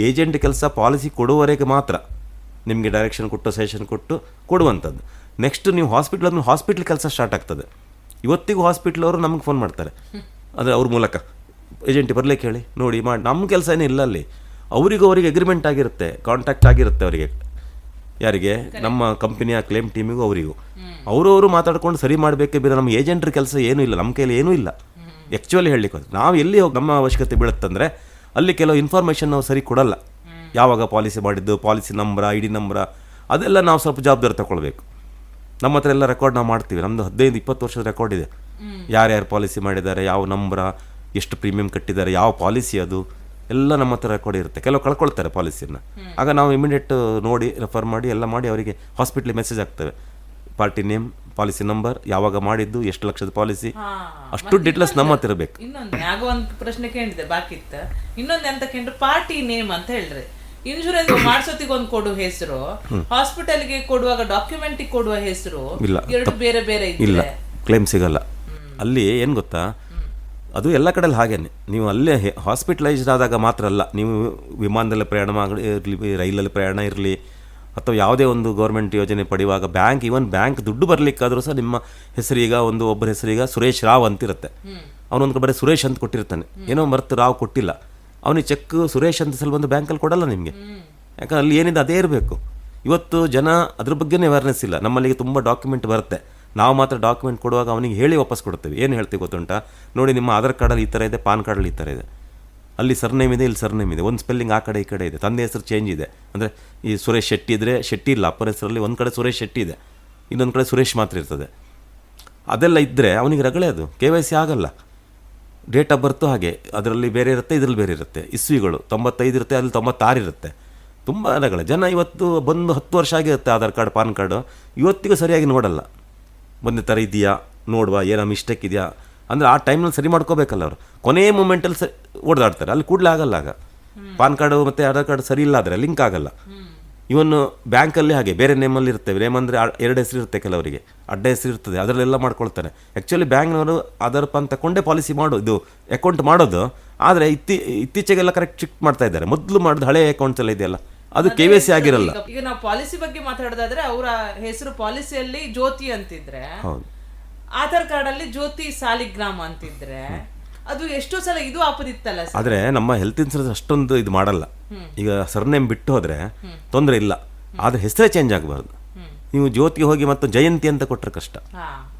ಏಜೆಂಟ್ ಕೆಲಸ ಪಾಲಿಸಿ ಕೊಡುವವರೆಗೆ ಮಾತ್ರ ನಿಮಗೆ ಡೈರೆಕ್ಷನ್ ಕೊಟ್ಟು ಸಜೆಷನ್ ಕೊಟ್ಟು ಕೊಡುವಂಥದ್ದು. ನೆಕ್ಸ್ಟ್ ನೀವು ಹಾಸ್ಪಿಟ್ಲ್ ಅಂದ್ರೆ ಹಾಸ್ಪಿಟ್ಲ್ ಕೆಲಸ ಸ್ಟಾರ್ಟ್ ಆಗ್ತದೆ. ಇವತ್ತಿಗೂ ಹಾಸ್ಪಿಟ್ಲ್ ಅವರು ನಮ್ಗೆ ಫೋನ್ ಮಾಡ್ತಾರೆ, ಅಂದರೆ ಅವ್ರ ಮೂಲಕ ಏಜೆಂಟ್ ಬರಲಿಕ್ಕೆ ಹೇಳಿ ನೋಡಿ ಮಾಡಿ. ನಮ್ಮ ಕೆಲಸ ಏನಿಲ್ಲ ಅಲ್ಲಿ, ಅವರಿಗೆ ಅಗ್ರಿಮೆಂಟ್ ಆಗಿರುತ್ತೆ, ಕಾಂಟ್ಯಾಕ್ಟ್ ಆಗಿರುತ್ತೆ ಅವರಿಗೆ, ಯಾರಿಗೆ ನಮ್ಮ ಕಂಪನಿಯ ಕ್ಲೇಮ್ ಟೀಮಿಗೂ ಅವರಿಗೂ. ಅವರವರು ಮಾತಾಡ್ಕೊಂಡು ಸರಿ ಮಾಡಬೇಕೇ ಬೇರೆ ನಮ್ಮ ಏಜೆಂಟ್ರ ಕೆಲಸ ಏನೂ ಇಲ್ಲ, ನಮ್ಮ ಕೈಯಲ್ಲಿ ಏನೂ ಇಲ್ಲ. ಆ್ಯಕ್ಚುಲಿ ಹೇಳಲಿಕ್ಕೆ ನಾವು ಎಲ್ಲಿ ಹೋಗಿ ನಮ್ಮ ಅವಶ್ಯಕತೆ ಬೀಳುತ್ತಂದರೆ ಅಲ್ಲಿ ಕೆಲವು ಇನ್ಫಾರ್ಮೇಷನ್ ನಾವು ಸರಿ ಕೊಡಲ್ಲ. ಯಾವಾಗ ಪಾಲಿಸಿ ಮಾಡಿದ್ದು, ಪಾಲಿಸಿ ನಂಬರ, ID ನಂಬರ, ಅದೆಲ್ಲ ನಾವು ಸ್ವಲ್ಪ ಜವಾಬ್ದಾರಿ ತಗೊಳ್ಬೇಕು. ನಮ್ಮ ಹತ್ರ ಎಲ್ಲ ರೆಕಾರ್ಡ್ ನಾವು ಮಾಡ್ತೀವಿ, ನಮ್ಮದು 15-20 ವರ್ಷದ ರೆಕಾರ್ಡ್ ಇದೆ. ಯಾರ್ಯಾರು ಪಾಲಿಸಿ ಮಾಡಿದ್ದಾರೆ, ಯಾವ ನಂಬರ, ಎಷ್ಟು ಪ್ರೀಮಿಯಂ ಕಟ್ಟಿದ್ದಾರೆ, ಯಾವ ಪಾಲಿಸಿ, ಅದು ಎಲ್ಲ ನಮ್ಮ ಹತ್ರ ರೆಕಾರ್ಡ್ ಇರುತ್ತೆ. ಕೆಲವು ಕಳ್ಕೊಳ್ತಾರೆ ಪಾಲಿಸಿಯನ್ನು, ಆಗ ನಾವು ಇಮಿಡಿಯೇಟ್ ನೋಡಿ ರೆಫರ್ ಮಾಡಿ ಎಲ್ಲ ಮಾಡಿ ಅವರಿಗೆ ಹಾಸ್ಪಿಟ್ಲಿಗೆ ಮೆಸೇಜ್ ಆಗ್ತವೆ, ಪಾರ್ಟಿ ನೇಮ್, ಪಾಲಿಸಿ ನಂಬರ್, ಯಾವಾಗ ಮಾಡಿದ್ದು, ಎಷ್ಟು ಲಕ್ಷದ ಪಾಲಿಸಿ, ಅಷ್ಟು ಡೀಟೇಲ್ಸ್ ನಮ್ಮ ಹತ್ರ ಇರಬೇಕು. ಇನ್ನೊಂದು ಆಗ ಒಂದು ಪ್ರಶ್ನೆ ಕೇಳಿದೆ ಬಾಕಿ ಇತ್ತು. ಇನ್ನೊಂದು ಎಂತ ಕೇಳಿದ್ರೆ ಪಾರ್ಟಿ ನೇಮ್ ಅಂತ ಹೇಳ್ರಿ, ಇನ್ಶೂರೆನ್ಸ್ ಮಾಡಿಸೋತಿಗೆ ಒಂದು ಕೊಡುವ ಹೆಸರು, ಹಾಸ್ಪಿಟಲ್ಗೆ ಕೊಡುವಾಗ ಡಾಕ್ಯುಮೆಂಟ್ ಕೊಡುವ ಹೆಸರು ಎರಡು ಬೇರೆ ಬೇರೆ ಇಲ್ಲ, ಕ್ಲೇಮ್ ಸಿಗಲ್ಲ. ಅಲ್ಲಿ ಏನು ಗೊತ್ತಾ, ಅದು ಎಲ್ಲ ಕಡೆಯಲ್ಲಿ ಹಾಗೇನೆ. ನೀವು ಅಲ್ಲೇ ಹಾಸ್ಪಿಟಲೈಸ್ಡ್ ಆದಾಗ ಮಾತ್ರ ಅಲ್ಲ, ನೀವು ವಿಮಾನದಲ್ಲಿ ಪ್ರಯಾಣ ಇರಲಿ, ರೈಲಲ್ಲಿ ಪ್ರಯಾಣ ಇರಲಿ, ಅಥವಾ ಯಾವುದೇ ಒಂದು ಗೌರ್ಮೆಂಟ್ ಯೋಜನೆ ಪಡೆಯುವಾಗ ಈವನ್ ಬ್ಯಾಂಕ್ ದುಡ್ಡು ಬರಲಿಕ್ಕಾದರೂ ಸಹ ನಿಮ್ಮ ಹೆಸರೀಗ ಒಬ್ಬರ ಹೆಸರೀಗ ಸುರೇಶ್ ರಾವ್ ಅಂತಿರುತ್ತೆ, ಅವನೊಂದು ಬರೀ ಸುರೇಶ್ ಅಂತ ಕೊಟ್ಟಿರ್ತಾನೆ, ಏನೋ ಮರೆತು ರಾವ್ ಕೊಟ್ಟಿಲ್ಲ, ಅವನಿಗೆ ಚೆಕ್ ಸುರೇಶ್ ಅಂತ ಸಲ ಬಂದು ಬ್ಯಾಂಕಲ್ಲಿ ಕೊಡಲ್ಲ ನಿಮಗೆ, ಯಾಕಂದ್ರೆ ಅಲ್ಲಿ ಏನಿದೆ ಅದೇ ಇರಬೇಕು. ಇವತ್ತು ಜನ ಅದ್ರ ಬಗ್ಗೆನೇ ಅವೇರ್ನೆಸ್ ಇಲ್ಲ. ನಮ್ಮಲ್ಲಿಗೆ ತುಂಬ ಡಾಕ್ಯುಮೆಂಟ್ ಬರುತ್ತೆ, ನಾವು ಮಾತ್ರ ಡಾಕ್ಯುಮೆಂಟ್ ಕೊಡುವಾಗ ಅವನಿಗೆ ಹೇಳಿ ವಾಪಸ್ ಕೊಡ್ತೇವೆ. ಏನು ಹೇಳ್ತೀವಿ ಗೊತ್ತುಂಟಾ, ನೋಡಿ ನಿಮ್ಮ ಆಧಾರ್ ಕಾರ್ಡಲ್ಲಿ ಈ ಥರ ಇದೆ, ಪಾನ್ ಕಾರ್ಡಲ್ಲಿ ಈ ಥರ ಇದೆ, ಅಲ್ಲಿ ಸರ್ನೇಮ್ ಇದೆ, ಇಲ್ಲಿ ಸರ್ನೇಮ್ ಇದೆ, ಒಂದು ಸ್ಪೆಲ್ಲಿಂಗ್ ಆ ಕಡೆ ಈ ಕಡೆ ಇದೆ, ತಂದೆ ಹೆಸರು ಚೇಂಜ್ ಇದೆ, ಅಂದರೆ ಈ ಸುರೇಶ್ ಶೆಟ್ಟಿ ಇದ್ದರೆ ಶೆಟ್ಟಿ ಇಲ್ಲ, ಅಪ್ಪರ ಹೆಸರಲ್ಲಿ ಒಂದು ಕಡೆ ಸುರೇಶ್ ಶೆಟ್ಟಿ ಇದೆ, ಇನ್ನೊಂದು ಕಡೆ ಸುರೇಶ್ ಮಾತ್ರ ಇರ್ತದೆ. ಅದೆಲ್ಲ ಇದ್ದರೆ ಅವನಿಗೆ ರಗಳೆ, ಅದು KYC ಆಗಲ್ಲ. ಡೇಟ್ ಆಫ್ ಬರ್ತು ಹಾಗೆ, ಅದರಲ್ಲಿ ಬೇರೆ ಇರುತ್ತೆ, ಇದರಲ್ಲಿ ಬೇರೆ ಇರುತ್ತೆ, ಇಸ್ವಿಗಳು 95 ಇರುತ್ತೆ, ಅಲ್ಲಿ 96 ಇರುತ್ತೆ, ತುಂಬ ರಗಳೆ. ಜನ ಇವತ್ತು ಬಂದು 10 ವರ್ಷ ಆಗಿರುತ್ತೆ ಆಧಾರ್ ಕಾರ್ಡ್ ಪಾನ್ ಕಾರ್ಡು, ಇವತ್ತಿಗೂ ಸರಿಯಾಗಿ ನೋಡಲ್ಲ, ಒಂದೇ ಥರ ಇದೆಯಾ ನೋಡುವ, ಏನೋ ಮಿಸ್ಟೇಕ್ ಇದೆಯಾ ಅಂದರೆ ಆ ಟೈಮ್ನಲ್ಲಿ ಸರಿ ಮಾಡ್ಕೋಬೇಕಲ್ಲ ಅವರು. ಕೊನೆಯ ಮೂಮೆಂಟಲ್ಲಿ ಓಡಾಡ್ತಾರೆ, ಅಲ್ಲಿ ಕೂಡಲೇ ಆಗಲ್ಲ. ಆಗ ಪಾನ್ ಕಾರ್ಡು ಮತ್ತು ಆಧಾರ್ ಕಾರ್ಡ್ ಸರಿ ಇಲ್ಲ ಆದರೆ ಲಿಂಕ್ ಆಗಲ್ಲ. ಇವನು ಬ್ಯಾಂಕಲ್ಲಿ ಹಾಗೆ ಬೇರೆ ನೇಮಲ್ಲಿ ಇರ್ತೇವೆ, ನೇಮ್ ಅಂದರೆ 2 ಹೆಸರು ಇರುತ್ತೆ, ಕೆಲವರಿಗೆ ಅಡ್ಡ ಹೆಸರು ಇರ್ತದೆ, ಅದರಲ್ಲೆಲ್ಲ ಮಾಡ್ಕೊಳ್ತಾರೆ. ಆ್ಯಕ್ಚುಲಿ ಬ್ಯಾಂಕ್ನವರು ಆಧಾರ್ ಪಾನ್ ತಗೊಂಡೇ ಪಾಲಿಸಿ ಇದು ಅಕೌಂಟ್ ಮಾಡೋದು, ಆದರೆ ಇತ್ತೀಚೆಗೆಲ್ಲ ಕರೆಕ್ಟ್ ಚೆಕ್ ಮಾಡ್ತಾ ಇದ್ದಾರೆ. ಮೊದಲು ಮಾಡಿದ ಹಳೆ ಅಕೌಂಟ್ಸ್ ಎಲ್ಲ ಇದೆಯಲ್ಲ, ಅದು KYC ಆಗಿರಲ್ಲ. ಈಗ ನಾವು ಪಾಲಿಸಿ ಬಗ್ಗೆ ಮಾತಾಡೋದಾದ್ರೆ ಅವರ ಹೆಸರು ಪಾಲಿಸಿಯಲ್ಲಿ ಜ್ಯೋತಿ ಅಂತಿದ್ರೆ, ಆಧಾರ್ ಕಾರ್ಡ್ ಅಲ್ಲಿ ಜ್ಯೋತಿ ಸಾಲಿಗ್ರಾಮ ಅಂತಿದ್ರೆ, ಅದು ಎಷ್ಟೋ ಸಲ ಇದು ಆಪದಿತ್ತಲ್ಲ. ಆದ್ರೆ ನಮ್ಮ ಹೆಲ್ತ್ ಇನ್ಸೂರೆನ್ಸ್ ಅಷ್ಟೊಂದು ಇದು ಮಾಡಲ್ಲ. ಈಗ ಸರ್ನೇಮ್ ಬಿಟ್ಟು ಹೋದ್ರೆ ತೊಂದರೆ ಇಲ್ಲ, ಆದ್ರೆ ಹೆಸರೇ ಚೇಂಜ್ ಆಗಬಾರ್ದು. ನೀವು ಜ್ಯೋತಿಗೆ ಹೋಗಿ ಮತ್ತು ಜಯಂತಿ ಅಂತ ಕೊಟ್ಟರೆ ಕಷ್ಟ,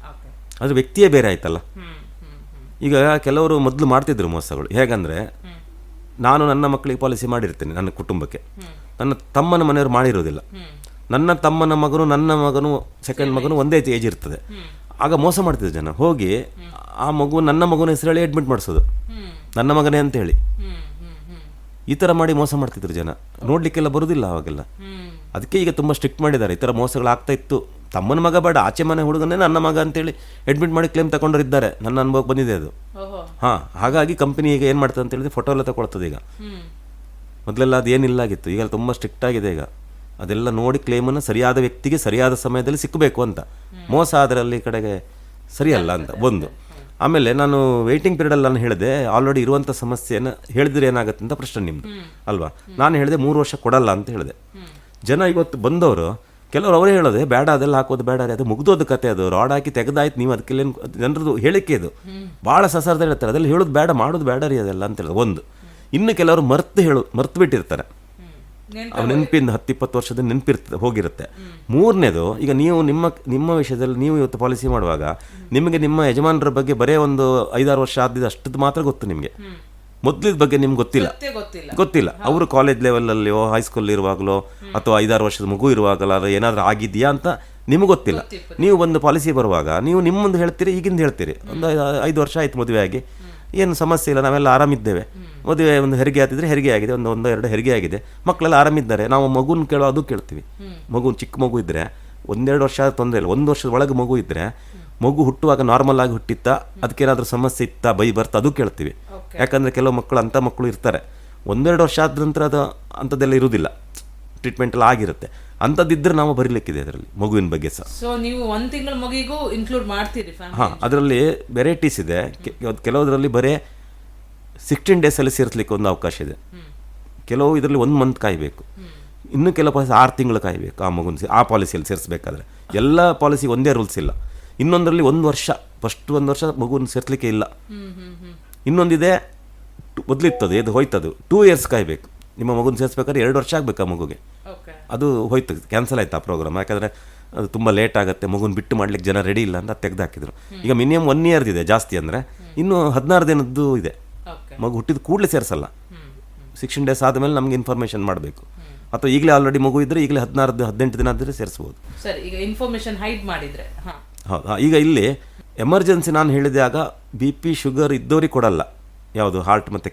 ಅದು ವ್ಯಕ್ತಿಯೇ ಬೇರೆ ಆಯ್ತಲ್ಲ. ಈಗ ಕೆಲವರು ಮೊದಲು ಮಾಡ್ತಿದ್ರು ಮೋಸಗಳು, ಹೇಗಂದ್ರೆ ನಾನು ನನ್ನ ಮಕ್ಕಳಿಗೆ ಪಾಲಿಸಿ ಮಾಡಿರ್ತೇನೆ, ನನ್ನ ಕುಟುಂಬಕ್ಕೆ, ನನ್ನ ತಮ್ಮನ ಮನೆಯವರು ಮಾಡಿರೋದಿಲ್ಲ. ನನ್ನ ತಮ್ಮನ ಮಗನು ನನ್ನ ಮಗನು ಸೆಕೆಂಡ್ ಮಗನು ಒಂದೇ ಏಜ್ ಇರ್ತದೆ. ಆಗ ಮೋಸ ಮಾಡ್ತಿದ್ರು ಜನ, ಹೋಗಿ ಆ ಮಗು ನನ್ನ ಮಗುನ ಹೆಸರು ಹೇಳಿ ಅಡ್ಮಿಟ್ ಮಾಡಿಸೋದು, ನನ್ನ ಮಗನೇ ಅಂತ ಹೇಳಿ. ಈ ಥರ ಮಾಡಿ ಮೋಸ ಮಾಡ್ತಿದ್ರು ಜನ, ನೋಡ್ಲಿಕ್ಕೆಲ್ಲ ಬರುವುದಿಲ್ಲ ಅವಾಗೆಲ್ಲ. ಅದಕ್ಕೆ ಈಗ ತುಂಬ ಸ್ಟ್ರಿಕ್ಟ್ ಮಾಡಿದ್ದಾರೆ. ಈ ಥರ ಮೋಸಗಳಾಗ್ತಾ ಇತ್ತು. ತಮ್ಮನ ಮಗ ಬೇಡ, ಆಚೆ ಮನೆ ಹುಡುಗನೇ ನನ್ನ ಮಗ ಅಂತೇಳಿ ಅಡ್ಮಿಟ್ ಮಾಡಿ ಕ್ಲೇಮ್ ತಗೊಂಡಿದ್ದಾರೆ. ನನ್ನ ಅನುಭವಕ್ಕೆ ಬಂದಿದೆ ಅದು. ಹಾಂ, ಹಾಗಾಗಿ ಕಂಪನಿ ಈಗ ಏನು ಮಾಡ್ತದೆ ಅಂತ ಹೇಳಿದ್ರೆ ಫೋಟೋ ಎಲ್ಲ ತಗೊಳ್ತದೆ. ಈಗ ಮೊದಲೆಲ್ಲ ಅದು ಏನಿಲ್ಲಾಗಿತ್ತು, ಈಗ ತುಂಬ ಸ್ಟ್ರಿಕ್ಟ್ ಆಗಿದೆ. ಈಗ ಅದೆಲ್ಲ ನೋಡಿ ಕ್ಲೇಮನ್ನು ಸರಿಯಾದ ವ್ಯಕ್ತಿಗೆ ಸರಿಯಾದ ಸಮಯದಲ್ಲಿ ಸಿಕ್ಕಬೇಕು ಅಂತ. ಮೋಸ ಅದರಲ್ಲಿ ಕಡೆಗೆ ಸರಿಯಲ್ಲ ಅಂತ ಒಂದು. ಆಮೇಲೆ ನಾನು ವೇಟಿಂಗ್ ಪೀರಿಯಡಲ್ಲಿ ನಾನು ಹೇಳಿದೆ, ಆಲ್ರೆಡಿ ಇರುವಂಥ ಸಮಸ್ಯೆಯನ್ನು ಹೇಳಿದ್ರೆ ಏನಾಗುತ್ತೆ ಅಂತ ಪ್ರಶ್ನೆ ನಿಮ್ಮದು ಅಲ್ವಾ. ನಾನು ಹೇಳಿದೆ 3 ವರ್ಷ ಕೊಡಲ್ಲ ಅಂತ ಹೇಳಿದೆ. ಜನ ಇವತ್ತು ಬಂದವರು ಕೆಲವರು ಅವರೇ ಹೇಳೋದೆ, ಬೇಡ ಅದೆಲ್ಲ ಹಾಕೋದು ಬೇಡ, ಅದು ಮುಗ್ದೋದು ಕತೆ, ಅದು ರಾಡ್ ಹಾಕಿ ತೆಗೆದಾಯ್ತು, ನೀವು ಅದಕ್ಕೆಲ್ಲ ಜನರದು ಹೇಳಿಕೆ ಇದು ಭಾಳ ಸಸಾರದ ಹೇಳ್ತಾರೆ. ಅದೆಲ್ಲ ಹೇಳೋದು ಬೇಡ, ಮಾಡೋದು ಬೇಡ ರೀ ಅದೆಲ್ಲ ಅಂತ ಹೇಳೋದು ಒಂದು. ಇನ್ನು ಕೆಲವರು ಮರ್ತು ಬಿಟ್ಟಿರ್ತಾರೆ, ಅವ್ರು ನೆನಪಿಂದ 10-20 ವರ್ಷದ ಹೋಗಿರುತ್ತೆ. ಮೂರನೇದು, ಈಗ ನೀವು ನಿಮ್ಮ ವಿಷಯದಲ್ಲಿ ನೀವು ಇವತ್ತು ಪಾಲಿಸಿ ಮಾಡುವಾಗ ನಿಮಗೆ ನಿಮ್ಮ ಯಜಮಾನರ ಬಗ್ಗೆ ಬರೇ ಒಂದು 5-6 ವರ್ಷ ಆದಿದ್ದು ಅಷ್ಟದ್ದು ಮಾತ್ರ ಗೊತ್ತು ನಿಮಗೆ. ಮೊದಲಿದ ಬಗ್ಗೆ ನಿಮ್ಗೆ ಗೊತ್ತಿಲ್ಲ. ಅವರು ಕಾಲೇಜ್ ಲೆವೆಲಲ್ಲಿಯೋ ಹೈಸ್ಕೂಲ್ ಇರುವಾಗಲೋ ಅಥವಾ 5-6 ವರ್ಷದ ಮಗು ಇರುವಾಗಲೋ ಏನಾದರೂ ಆಗಿದೆಯಾ ಅಂತ ನಿಮಗೆ ಗೊತ್ತಿಲ್ಲ. ನೀವು ಒಂದು ಪಾಲಿಸಿ ಬರುವಾಗ ನೀವು ನಿಮ್ಮೊಂದು ಹೇಳ್ತೀರಿ, ಈಗಿಂದ ಹೇಳ್ತೀರಿ. ಒಂದು 5 ವರ್ಷ ಆಯ್ತು ಮದುವೆ ಆಗಿ, ಏನು ಸಮಸ್ಯೆ ಇಲ್ಲ, ನಾವೆಲ್ಲ ಆರಾಮಿದ್ದೇವೆ. ಮದುವೆ ಒಂದು ಹೆರಿಗೆ ಆಗ್ತಿದ್ರೆ ಹೆರಿಗೆ ಆಗಿದೆ, ಒಂದು 1-2 ಹೆರಿಗೆ ಆಗಿದೆ, ಮಕ್ಕಳೆಲ್ಲ ಆರಾಮಿದ್ದಾರೆ. ನಾವು ಮಗುನ ಕೇಳೋ ಅದು ಕೇಳ್ತೀವಿ. ಚಿಕ್ಕ ಮಗು ಇದ್ದರೆ 1-2 ವರ್ಷ ತೊಂದರೆ ಇಲ್ಲ. 1 ವರ್ಷದ ಒಳಗೆ ಮಗು ಇದ್ದರೆ, ಮಗು ಹುಟ್ಟುವಾಗ ನಾರ್ಮಲ್ ಆಗಿ ಹುಟ್ಟಿತ್ತಾ, ಅದಕ್ಕೇನಾದರೂ ಸಮಸ್ಯೆ ಇತ್ತಾ, ಬರ್ತಾ, ಅದು ಕೇಳ್ತೀವಿ. ಯಾಕಂದರೆ ಕೆಲವು ಮಕ್ಕಳು ಅಂಥ ಮಕ್ಕಳು ಇರ್ತಾರೆ 1-2 ವರ್ಷ ಆದ ನಂತರ ಅದು ಅಂಥದ್ದೆಲ್ಲ ಇರುವುದಿಲ್ಲ, ಟ್ರೀಟ್ಮೆಂಟ್ ಎಲ್ಲ ಆಗಿರುತ್ತೆ. ಅಂಥದ್ದಿದ್ದರೆ ನಾವು ಬರೀಲಿಕ್ಕಿದೆ ಅದರಲ್ಲಿ ಮಗುವಿನ ಬಗ್ಗೆ ಸಹ. ಸೊ ನೀವು 1 ತಿಂಗಳ ಮಗುವಿಗೂ ಇನ್ಕ್ಲೂಡ್ ಮಾಡ್ತೀರಿ? ಹಾಂ, ಅದರಲ್ಲಿ ವೆರೈಟೀಸ್ ಇದೆ. ಕೆಲವುದರಲ್ಲಿ ಬರೀ 16 ಡೇಸಲ್ಲಿ ಸೇರಿಸ್ಲಿಕ್ಕೆ ಒಂದು ಅವಕಾಶ ಇದೆ. ಕೆಲವು ಇದರಲ್ಲಿ 1 ಮಂತ್ ಕಾಯಬೇಕು, ಇನ್ನು ಕೆಲವು ಪಾಲಿಸಿ 6 ತಿಂಗಳು ಕಾಯಬೇಕು ಆ ಮಗುನ ಆ ಪಾಲಿಸಿಯಲ್ಲಿ ಸೇರಿಸಬೇಕಾದ್ರೆ. ಎಲ್ಲ ಪಾಲಿಸಿ ಒಂದೇ ರೂಲ್ಸ್ ಇಲ್ಲ. ಇನ್ನೊಂದರಲ್ಲಿ 1 ವರ್ಷ, ಫಸ್ಟ್ 1 ವರ್ಷ ಮಗುನ ಸೇರಿಸಲಿಕ್ಕೆ ಇಲ್ಲ. ಇನ್ನೊಂದಿದೆ, ಮೊದಲಿತ್ತದು ಇದು ಹೋಯ್ತದು 2 ಇಯರ್ಸ್ ಕಾಯಬೇಕು. ನಿಮ್ಮ ಮಗುನ ಸೇರಿಸ್ಬೇಕಾದ್ರೆ 2 ವರ್ಷ ಆಗಬೇಕು ಆ ಮಗುಗೆ. ಅದು ಹೋಯ್ತು, ಕ್ಯಾನ್ಸಲ್ ಆಯ್ತು ಆ ಪ್ರೋಗ್ರಾಮ್. ಯಾಕಂದರೆ ಅದು ತುಂಬ ಲೇಟ್ ಆಗುತ್ತೆ, ಮಗುನ ಬಿಟ್ಟು ಮಾಡ್ಲಿಕ್ಕೆ ಜನ ರೆಡಿ ಇಲ್ಲ ಅಂತ ತೆಗೆದುಹಾಕಿದ್ರು. ಈಗ ಮಿನಿಮಮ್ 1 ಇಯರ್ದು ಇದೆ, ಜಾಸ್ತಿ ಅಂದರೆ ಇನ್ನೂ 16 ದಿನದ್ದು ಇದೆ. ಮಗು ಹುಟ್ಟಿದ ಕೂಡಲೇ ಸೇರಿಸಲ್ಲ, 16 ಡೇಸ್ ಆದಮೇಲೆ ನಮಗೆ ಇನ್ಫಾರ್ಮೇಷನ್ ಮಾಡಬೇಕು. ಅಥವಾ ಈಗಲೇ ಆಲ್ರೆಡಿ ಮಗು ಇದ್ದರೆ ಈಗಲೇ 16-18 ದಿನ ಆದರೆ ಸೇರಿಸ್ಬೋದು. ಸರ್, ಈಗ ಇನ್ಫಾರ್ಮೇಷನ್ ಹೈಡ್ ಮಾಡಿದರೆ ಹೌದು. ಈಗ ಇಲ್ಲಿ ಎಮರ್ಜೆನ್ಸಿ ನಾನು ಹೇಳಿದಾಗ BP ಶುಗರ್ ಇದ್ದವ್ರಿಗೆ ಕೊಡಲ್ಲ, ಯಾವುದು ಹಾರ್ಟ್ ಮತ್ತು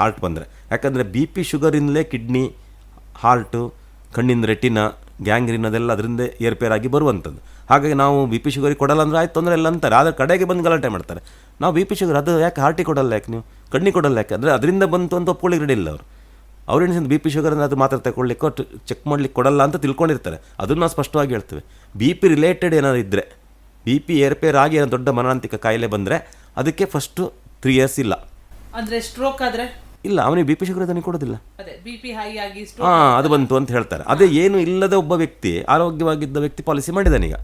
ಹಾರ್ಟ್ ಬಂದರೆ. ಯಾಕಂದರೆ BP ಶುಗರಿಂದಲೇ ಕಿಡ್ನಿ, ಹಾರ್ಟು, ಕಣ್ಣಿಂದ ರೆಟಿನ, ಗ್ಯಾಂಗ್ರೀನ್ ಅದೆಲ್ಲ ಅದರಿಂದ ಏರ್ಪೇರಾಗಿ ಬರುವಂಥದ್ದು. ಹಾಗಾಗಿ ನಾವು BP ಶುಗರಿಗೆ ಕೊಡಲ್ಲ ಅಂದರೆ ಆಯ್ತು ತೊಂದರೆ ಇಲ್ಲ ಅಂತಾರೆ. ಆದರೆ ಕಡೆಗೆ ಬಂದು ಗಲಾಟೆ ಮಾಡ್ತಾರೆ, ನಾವು BP ಶುಗರ್ ಅದು ಯಾಕೆ ಹಾರ್ಟಿಗೆ ಕೊಡಲ್ಲ, ಯಾಕೆ ನೀವು ಕಣ್ಣಿಗೆ ಕೊಡಲ್ಲ, ಯಾಕೆ ಅಂದರೆ ಅದರಿಂದ ಬಂತು ಅಂತ ಒಪ್ಕೊಳ್ಳಿಕ್ಕೆ ರೆಡಿ ಇಲ್ಲ ಅವರು. ಅವ್ರೇನು BP ಶುಗರ್ ಅಂದರೆ ಅದು ಮಾತ್ರ ತಗೊಳ್ಲಿಕ್ಕೆ ಚೆಕ್ ಮಾಡ್ಲಿಕ್ಕೆ ಕೊಡಲ್ಲ ಅಂತ ತಿಳ್ಕೊಂಡಿರ್ತಾರೆ. ಅದನ್ನು ನಾವು ಸ್ಪಷ್ಟವಾಗಿ ಹೇಳ್ತೇವೆ. BP ರಿಲೇಟೆಡ್ ಏನಾದ್ರು ಇದ್ದರೆ, BP ಏರ್ಪೇರ್ ಆಗಿ ಏನೋ ದೊಡ್ಡ ಮರಣಾಂತಿಕ ಕಾಯಿಲೆ ಬಂದರೆ ಅದಕ್ಕೆ ಫಸ್ಟು 3 ಇಯರ್ಸ್ ಇಲ್ಲ. ಅಂದರೆ ಸ್ಟ್ರೋಕ್ ಆದರೆ ಇಲ್ಲ, ಅವನಿಗೆ BP ಶುಗರ್ ಅದನ್ನು ಕೊಡೋದಿಲ್ಲ. BP ಹೈ ಆಗಿ ಅದು ಬಂತು ಅಂತ ಹೇಳ್ತಾರೆ. ಅದೇ ಏನು ಇಲ್ಲದ ಒಬ್ಬ ವ್ಯಕ್ತಿ, ಆರೋಗ್ಯವಾಗಿದ್ದ ವ್ಯಕ್ತಿ ಪಾಲಿಸಿ ಮಾಡಿದ್ದಾನೆ. ಈಗ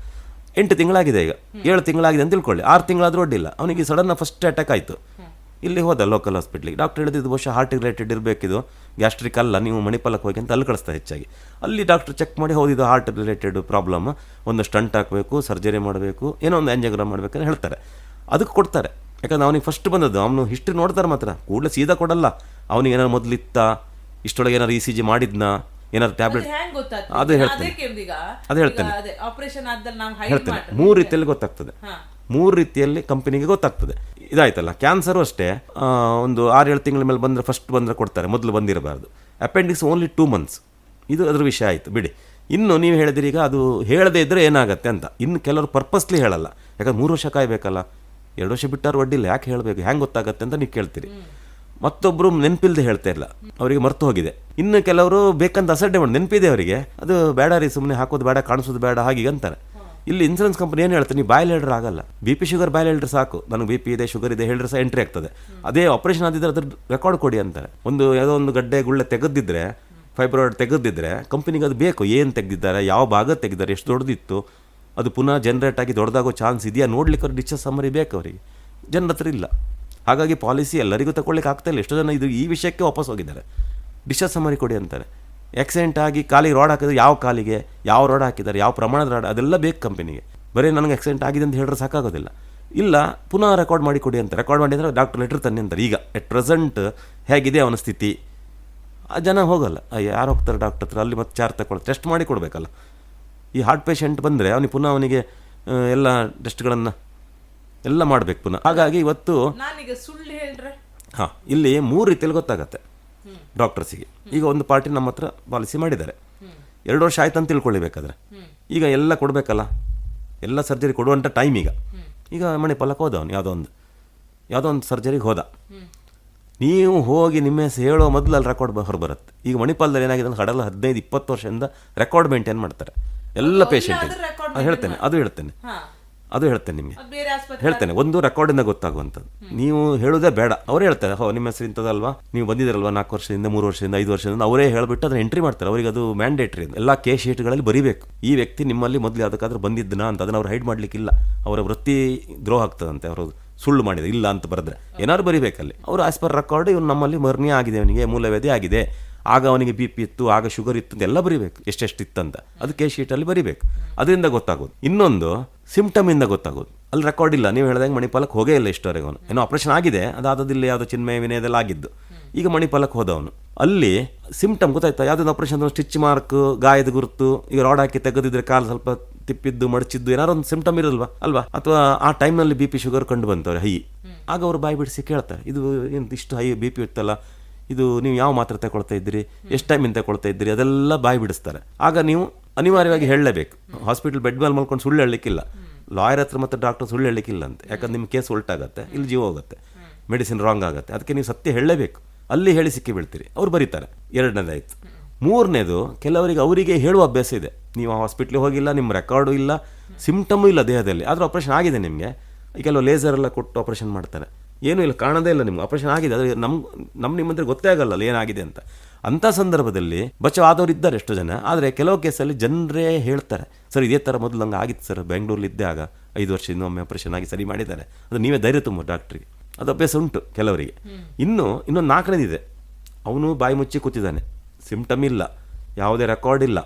8 ತಿಂಗಳಾಗಿದೆ, ಈಗ 7 ತಿಂಗಳಾಗಿದೆ ಅಂತ ತಿಳ್ಕೊಳ್ಳಿ. 6 ತಿಂಗಳಾದರೂ ಅಡ್ಡಿಲ್ಲ. ಅವನಿಗೆ ಸಡನ್ನ ಫಸ್ಟ್ ಅಟ್ಯಾಕ್ ಆಯಿತು. ಇಲ್ಲಿ ಹೋದ ಲೋಕಲ್ ಹಾಸ್ಪಿಟ್ಲಿಗೆ, ಡಾಕ್ಟರ್ ಹೇಳಿದ್ದು ಬಹುಶಃ ಹಾರ್ಟ್ ರಿಲೇಟೆಡ್ ಇರಬೇಕಿದು, ಗ್ಯಾಸ್ಟ್ರಿಕ್ ಅಲ್ಲ, ನೀವು ಮಣಿಪಾಲಕ್ಕೆ ಹೋಗಿ ಅಂತ ಅಲ್ಲಿ ಕಳಿಸ್ತಾರೆ ಹೆಚ್ಚಾಗಿ. ಅಲ್ಲಿ ಡಾಕ್ಟರ್ ಚೆಕ್ ಮಾಡಿ ಹೌದಿದು ಹಾರ್ಟ್ ರಿಲೇಟೆಡ್ ಪ್ರಾಬ್ಲಮ್, ಒಂದು ಸ್ಟಂಟ್ ಹಾಕಬೇಕು, ಸರ್ಜರಿ ಮಾಡಬೇಕು, ಏನೋ ಒಂದು ಆಂಜಿಯೋಗ್ರಾಮ್ ಮಾಡಬೇಕಂತ ಹೇಳ್ತಾರೆ. ಅದಕ್ಕೆ ಕೊಡ್ತಾರೆ. ಯಾಕಂದ್ರೆ ಅವನಿಗೆ ಫಸ್ಟ್ ಬಂದದ್ದು, ಅವನು ಹಿಸ್ಟ್ರಿ ನೋಡ್ತಾರೆ ಮಾತ್ರ, ಕೂಡಲೇ ಸೀದಾ ಕೊಡಲ್ಲ. ಅವನಿಗೆ ಏನಾರು ಮೊದಲಿತ್ತ, ಇಷ್ಟೊಳಗೆ ಏನಾರು ECG ಮಾಡಿದ್ನಾ, ಏನಾದ್ರು ಟ್ಯಾಬ್ಲೆಟ್, ಅದು ಹೇಳ್ತೇನೆ 3 ರೀತಿಯಲ್ಲಿ ಗೊತ್ತಾಗ್ತದೆ. 3 ರೀತಿಯಲ್ಲಿ ಕಂಪನಿಗೆ ಗೊತ್ತಾಗ್ತದೆ. ಇದಾಯ್ತಲ್ಲ, ಕ್ಯಾನ್ಸರು ಅಷ್ಟೇ, ಒಂದು 6-7 ತಿಂಗಳ ಮೇಲೆ ಬಂದರೆ, ಫಸ್ಟ್ ಬಂದರೆ ಕೊಡ್ತಾರೆ, ಮೊದಲು ಬಂದಿರಬಾರ್ದು. Appendix only 2 months. ಇದು ಅದ್ರ ವಿಷಯ ಆಯಿತು ಬಿಡಿ. ಇನ್ನು ನೀವು ಹೇಳಿದಿರಿ ಈಗ ಅದು ಹೇಳದೇ ಇದ್ದರೆ ಏನಾಗುತ್ತೆ ಅಂತ. ಇನ್ನು ಕೆಲವರು ಪರ್ಪಸ್ಲಿ ಹೇಳಲ್ಲ, ಯಾಕಂದ್ರೆ 3 ವರ್ಷ ಕಾಯಬೇಕಲ್ಲ, 2 ವರ್ಷ ಬಿಟ್ಟಾರು ಅಡ್ಡಿಲ್ಲ, ಯಾಕೆ ಹೇಳಬೇಕು, ಹೆಂಗೆ ಗೊತ್ತಾಗುತ್ತೆ ಅಂತ ನೀವು ಕೇಳ್ತೀರಿ. ಮತ್ತೊಬ್ಬರು ನೆನಪಿಲ್ಲದೆ ಹೇಳ್ತಾ ಇಲ್ಲ, ಅವರಿಗೆ ಮರ್ತು ಹೋಗಿದೆ. ಇನ್ನು ಕೆಲವರು ಬೇಕಂತ ಅಸಡ್ಡೆ ಮಾಡಿ, ನೆನಪಿದೆ ಅವರಿಗೆ, ಅದು ಬೇಡ ರೀ, ಸುಮ್ಮನೆ ಹಾಕೋದು ಬೇಡ, ಕಾಣಿಸೋದು ಬೇಡ, ಹಾಗೆ ಅಂತಾರೆ. ಇಲ್ಲಿ ಇನ್ಸೂರೆನ್ಸ್ ಕಂಪನಿ ಏನು ಹೇಳ್ತಾರೆ, ನೀವು ಬಾಯಲ್ಲಿ ಹೇಳ್ರೆ ಆಗಲ್ಲ. BP ಶುಗರ್ ಬಾಯಲ್ಲಿ ಹೇಳ್ರೆ ಸಾಕು, ನನಗೆ BP ಇದೆ, ಶುಗರ್ ಇದೆ ಹೇಳಿದ್ರೆ ಸಹ ಎಂಟ್ರಿ ಆಗ್ತದೆ. ಅದೇ ಆಪರೇಷನ್ ಆದಿದ್ರೆ ಅದ್ರ ರೆಕಾರ್ಡ್ ಕೊಡಿ ಅಂತಾರೆ. ಯಾವುದೋ ಒಂದು ಗಡ್ಡೆ ಗುಳ್ಳೆ ತೆಗೆದಿದ್ರೆ, ಫೈಬ್ರಾಯ್ಡ್ ತೆಗೆದಿದ್ರೆ ಕಂಪನಿಗೆ ಅದು ಬೇಕು, ಏನು ತೆಗೆದಿದ್ದಾರೆ, ಯಾವ ಭಾಗ ತೆಗೆದಿದ್ದಾರೆ, ಎಷ್ಟು ದೊಡ್ಡದಿತ್ತು, ಅದು ಪುನಃ ಜನ್ರೇಟ್ ಆಗಿ ದೊಡ್ಡದಾಗೋ ಚಾನ್ಸ್ ಇದೆಯಾ ನೋಡ್ಲಿಕ್ಕೆ ಅವ್ರಿಗೆ ಡಿಸ್ಚಾರ್ಜ್ ಸಮ್ಮರಿ ಬೇಕು. ಅವರಿಗೆ ಜನರ ಹತ್ರ ಇಲ್ಲ. ಹಾಗಾಗಿ ಪಾಲಿಸಿ ಎಲ್ಲರಿಗೂ ತಗೊಳ್ಳಿಕ್ಕೆ ಆಗ್ತಾಯಿಲ್ಲ. ಎಷ್ಟೋ ಜನ ಈ ವಿಷಯಕ್ಕೆ ವಾಪಸ್ ಹೋಗಿದ್ದಾರೆ, ಡಿಸ್ಚಾರ್ಜ್ ಸಮ್ಮರಿ ಕೊಡಿ ಅಂತಾರೆ. ಆಕ್ಸಿಡೆಂಟ್ ಆಗಿ ಕಾಲಿಗೆ ರಾಡ್ ಹಾಕಿದ್ರೆ ಯಾವ ಕಾಲಿಗೆ ಯಾವ ರಾಡ್ ಹಾಕಿದ್ದಾರೆ, ಯಾವ ಪ್ರಮಾಣದ ರಾಡ್, ಅದೆಲ್ಲ ಬೇಕು ಕಂಪನಿಗೆ. ಬರೀ ನನಗೆ ಆಕ್ಸಿಡೆಂಟ್ ಆಗಿದೆ ಅಂತ ಹೇಳಿದ್ರೆ ಸಾಕಾಗೋದಿಲ್ಲ. ಇಲ್ಲ, ಪುನಃ ರೆಕಾರ್ಡ್ ಮಾಡಿ ಕೊಡಿ ಅಂತ. ರೆಕಾರ್ಡ್ ಮಾಡಿ ಅಂದರೆ ಡಾಕ್ಟರ್ ಲೆಟ್ರ್ ತನ್ನಿ ಅಂತಾರೆ. ಈಗ ಎಟ್ ಪ್ರೆಸೆಂಟ್ ಹೇಗಿದೆ ಅವನ ಸ್ಥಿತಿ, ಆ ಜನ ಹೋಗಲ್ಲ. ಯಾರು ಹೋಗ್ತಾರೆ ಡಾಕ್ಟರ್ ಹತ್ರ, ಅಲ್ಲಿ ಮತ್ತೆ ಚಾರ್ಜ್ ತಗೊಳ್ಳಿ, ಟೆಸ್ಟ್ ಮಾಡಿ ಕೊಡಬೇಕಲ್ಲ. ಈ ಹಾರ್ಟ್ ಪೇಷಂಟ್ ಬಂದರೆ ಅವನಿಗೆ ಪುನಃ ಅವನಿಗೆ ಎಲ್ಲ ಟೆಸ್ಟ್ಗಳನ್ನು ಎಲ್ಲ ಮಾಡಬೇಕು ಪುನಃ. ಹಾಗಾಗಿ ಇವತ್ತು ಸುಳ್ಳು ಹೇಳ್ರೆ ಇಲ್ಲಿ 3 ರೀತಿಯಲ್ಲಿ ಗೊತ್ತಾಗತ್ತೆ ಡಾಕ್ಟರ್ಸಿಗೆ. ಈಗ ಒಂದು ಪಾರ್ಟಿ ನಮ್ಮ ಹತ್ರ ಪಾಲಿಸಿ ಮಾಡಿದ್ದಾರೆ, 2 ವರ್ಷ ಆಯ್ತು ಅಂತ ತಿಳ್ಕೊಳ್ಳಿಬೇಕಾದ್ರೆ ಈಗ ಎಲ್ಲ ಕೊಡಬೇಕಲ್ಲ, ಎಲ್ಲ ಸರ್ಜರಿ ಕೊಡುವಂಥ ಟೈಮ್. ಈಗ ಮಣಿಪಾಲಕ್ಕೆ ಹೋದ ಅವನು, ಯಾವುದೋ ಒಂದು ಸರ್ಜರಿಗೆ ಹೋದ. ನೀವು ಹೋಗಿ ನಿಮ್ಮ ಹೆಸರು ಹೇಳೋ ಮೊದಲು ಅಲ್ಲಿ ರೆಕಾರ್ಡ್ ಹೊರಬರುತ್ತೆ. ಈಗ ಮಣಿಪಾಲದಲ್ಲಿ ಏನಾಗಿದೆ ಅಂದ್ರೆ ಹಡಲ 15-20 ವರ್ಷದಿಂದ ರೆಕಾರ್ಡ್ ಮೇಂಟೈನ್ ಮಾಡ್ತಾರೆ ಎಲ್ಲ ಪೇಷಂಟ್. ಅದು ಹೇಳ್ತೇನೆ ನಿಮಗೆ, ಹೇಳ್ತೇನೆ. ಒಂದು ರೆಕಾರ್ಡಿಂದ ಗೊತ್ತಾಗುವಂಥದ್ದು, ನೀವು ಹೇಳೋದೇ ಬೇಡ. ಅವರೇ ಹೇಳ್ತಾರೆ, ನಿಮ್ಮ ಹೆಸರು ಇಂಥದ್ದಲ್ವಾ, ನೀವು ಬಂದಿದ್ದೀರಲ್ವಾ 4 ವರ್ಷದಿಂದ 3 ವರ್ಷದಿಂದ 5 ವರ್ಷದಿಂದ, ಅವರೇ ಹೇಳಿಬಿಟ್ಟು ಅದನ್ನು ಎಂಟ್ರಿ ಮಾಡ್ತಾರೆ. ಅವರಿಗೆ ಅದು ಮ್ಯಾಂಡೇಟ್ರಿ. ಎಲ್ಲ ಕೇಸ್ ಶೀಟ್ಗಳಲ್ಲಿ ಬರೀಬೇಕು, ಈ ವ್ಯಕ್ತಿ ನಿಮ್ಮಲ್ಲಿ ಮೊದಲು ಯಾವುದಕ್ಕಾದ್ರೂ ಬಂದಿದ್ದನಾ ಅಂತ. ಅದನ್ನು ಅವ್ರು ಹೈಡ್ ಮಾಡಲಿಕ್ಕಿಲ್ಲ, ಅವರ ವೃತ್ತಿ ದ್ರೋಹ ಆಗ್ತದಂತೆ. ಅವರು ಸುಳ್ಳು ಮಾಡಿದೆ ಇಲ್ಲ ಅಂತ ಬರೆದ್ರೆ ಏನಾದ್ರು ಬರೀಬೇಕಲ್ಲಿ. ಅವರು ಆಸ್ ಪರ್ ರೆಕಾರ್ಡ್ ಇವನು ನಮ್ಮಲ್ಲಿ ಮರ್ನಿಯ ಆಗಿದೆ, ಅವನಿಗೆ ಮೂಲವ್ಯಾಧಿ ಆಗಿದೆ, ಆಗ ಅವನಿಗೆ BP ಇತ್ತು, ಆಗ ಶುಗರ್ ಇತ್ತು ಅಂತ ಎಲ್ಲ ಬರೀಬೇಕು, ಎಷ್ಟೆಷ್ಟು ಇತ್ತಂತ. ಅದು ಕೇಸ್ ಶೀಟಲ್ಲಿ ಬರೀಬೇಕು. ಅದರಿಂದ ಗೊತ್ತಾಗೋದು. ಇನ್ನೊಂದು ಸಿಂಪ್ಟಮಿಂದ ಗೊತ್ತಾಗೋದು. ಅಲ್ಲಿ ರೆಕಾರ್ಡ್ ಇಲ್ಲ. ನೀವು ಹೇಳಿದಂಗೆ ಮಣಿಪಾಲಕ್ಕೆ ಹೋಗೇ ಇಲ್ಲ ಇಷ್ಟವರೆಗೆ. ಅವನು ಏನೋ ಆಪರೇಷನ್ ಆಗಿದೆ, ಅದಾದದಿಲ್ಲ, ಯಾವುದೋ ಚಿನ್ಮಯ ವಿನಯದೆಲ್ಲ ಆಗಿದ್ದು. ಈಗ ಮಣಿಪಾಲಕ್ಕೆ ಹೋದವನು, ಅಲ್ಲಿ ಸಿಂಪ್ಟಮ್ ಗೊತ್ತಾಯ್ತಾ, ಯಾವುದೊಂದು ಆಪರೇಷನ್ ಸ್ಟಿಚ್ ಮಾರ್ಕ್, ಗಾಯದ ಗುರುತು, ಈಗ ರಾಡ್ ಹಾಕಿ ತೆಗೆದಿದ್ರೆ ಕಾಲು ಸ್ವಲ್ಪ ತಿಪ್ಪಿದ್ದು ಮಡಚಿದ್ದು ಏನಾರು ಒಂದು ಸಿಂಪ್ಟಮ್ ಇರಲ್ವಾ ಅಲ್ವಾ. ಅಥವಾ ಆ ಟೈಮ್ನಲ್ಲಿ BP ಶುಗರ್ ಕಂಡು ಬಂತವ್ರೆ ಹೈ, ಆಗ ಅವರು ಬಾಯಿ ಬಿಡಿಸಿ ಕೇಳ್ತಾರೆ, ಇದು ಇಷ್ಟು ಹೈ BP ಇತ್ತಲ್ಲ, ಇದು ನೀವು ಯಾವ ಮಾತ್ರೆ ತಗೊಳ್ತಾ ಇದ್ದೀರಿ, ಎಷ್ಟು ಟೈಮಿಂದ ತಗೊಳ್ತಾ ಇದ್ದೀರಿ, ಅದೆಲ್ಲ ಬಾಯಿ ಬಿಡಿಸ್ತಾರೆ. ಆಗ ನೀವು ಅನಿವಾರ್ಯವಾಗಿ ಹೇಳಲೇಬೇಕು. ಹಾಸ್ಪಿಟಲ್ ಬೆಡ್ ಮೇಲೆ ಮಲ್ಕೊಂಡು ಸುಳ್ಳು ಹೇಳಲಿಕ್ಕಿಲ್ಲ. ಲಾಯರ್ ಹತ್ರ ಮತ್ತು ಡಾಕ್ಟರ್ ಸುಳ್ಳು ಹೇಳಲಿಕ್ಕಿಲ್ಲ ಅಂತ. ಯಾಕಂದ್ರೆ ನಿಮ್ಮ ಕೇಸ್ ಉಲ್ಟಾಗತ್ತೆ, ಇಲ್ಲಿ ಜೀವ ಹೋಗುತ್ತೆ, ಮೆಡಿಸಿನ್ ರಾಂಗ್ ಆಗುತ್ತೆ. ಅದಕ್ಕೆ ನೀವು ಸತ್ಯ ಹೇಳಲೇಬೇಕು. ಅಲ್ಲಿ ಹೇಳಿ ಸಿಕ್ಕಿ ಬೀಳ್ತೀರಿ, ಅವ್ರು ಬರೀತಾರೆ. ಎರಡನೇದಾಯ್ತು. ಮೂರನೇದು, ಕೆಲವರಿಗೆ ಅವರಿಗೆ ಹೇಳುವ ಅಭ್ಯಾಸ ಇದೆ. ನೀವು ಆ ಹಾಸ್ಪಿಟ್ಲಿಗೆ ಹೋಗಿಲ್ಲ, ನಿಮ್ಮ ರೆಕಾರ್ಡು ಇಲ್ಲ, ಸಿಂಪ್ಟಮು ಇಲ್ಲ ದೇಹದಲ್ಲಿ, ಆದರೂ ಆಪ್ರೇಷನ್ ಆಗಿದೆ ನಿಮಗೆ. ಕೆಲವು ಲೇಸರ್ ಎಲ್ಲ ಕೊಟ್ಟು ಆಪ್ರೇಷನ್ ಮಾಡ್ತಾರೆ, ಏನೂ ಇಲ್ಲ, ಕಾಣದೇ ಇಲ್ಲ ನಿಮ್ಗೆ ಆಪ್ರೇಷನ್ ಆಗಿದೆ, ಅದು ನಿಮ್ಮಂದ್ರೆ ಗೊತ್ತೇ ಆಗಲ್ಲ ಏನಾಗಿದೆ ಅಂತ. ಅಂಥ ಸಂದರ್ಭದಲ್ಲಿ ಬಚಾವ್ ಆದವ್ರು ಇದ್ದಾರೆ ಎಷ್ಟೋ ಜನ. ಆದರೆ ಕೆಲವು ಕೇಸಲ್ಲಿ ಜನರೇ ಹೇಳ್ತಾರೆ, ಸರ್ ಇದೇ ಥರ ಮೊದಲು ಹಂಗೆ ಆಗಿತ್ತು ಸರ್, ಬೆಂಗಳೂರಲ್ಲಿ ಇದ್ದೆ ಆಗ 5 ವರ್ಷದಿಂದ ಒಮ್ಮೆ ಆಪ್ರೇಷನ್ ಆಗಿ ಸರಿ ಮಾಡಿದ್ದಾರೆ, ಅದು ನೀವೇ ಧೈರ್ಯ ತುಂಬ ಡಾಕ್ಟ್ರಿಗೆ. ಅದು ಅಭ್ಯಾಸ ಉಂಟು ಕೆಲವರಿಗೆ. ಇನ್ನೊಂದು 4ನೇದಿದೆ, ಅವನು ಬಾಯಿ ಮುಚ್ಚಿ ಕೂತಿದ್ದಾನೆ, ಸಿಂಪ್ಟಮ್ ಇಲ್ಲ, ಯಾವುದೇ ರೆಕಾರ್ಡ್ ಇಲ್ಲ,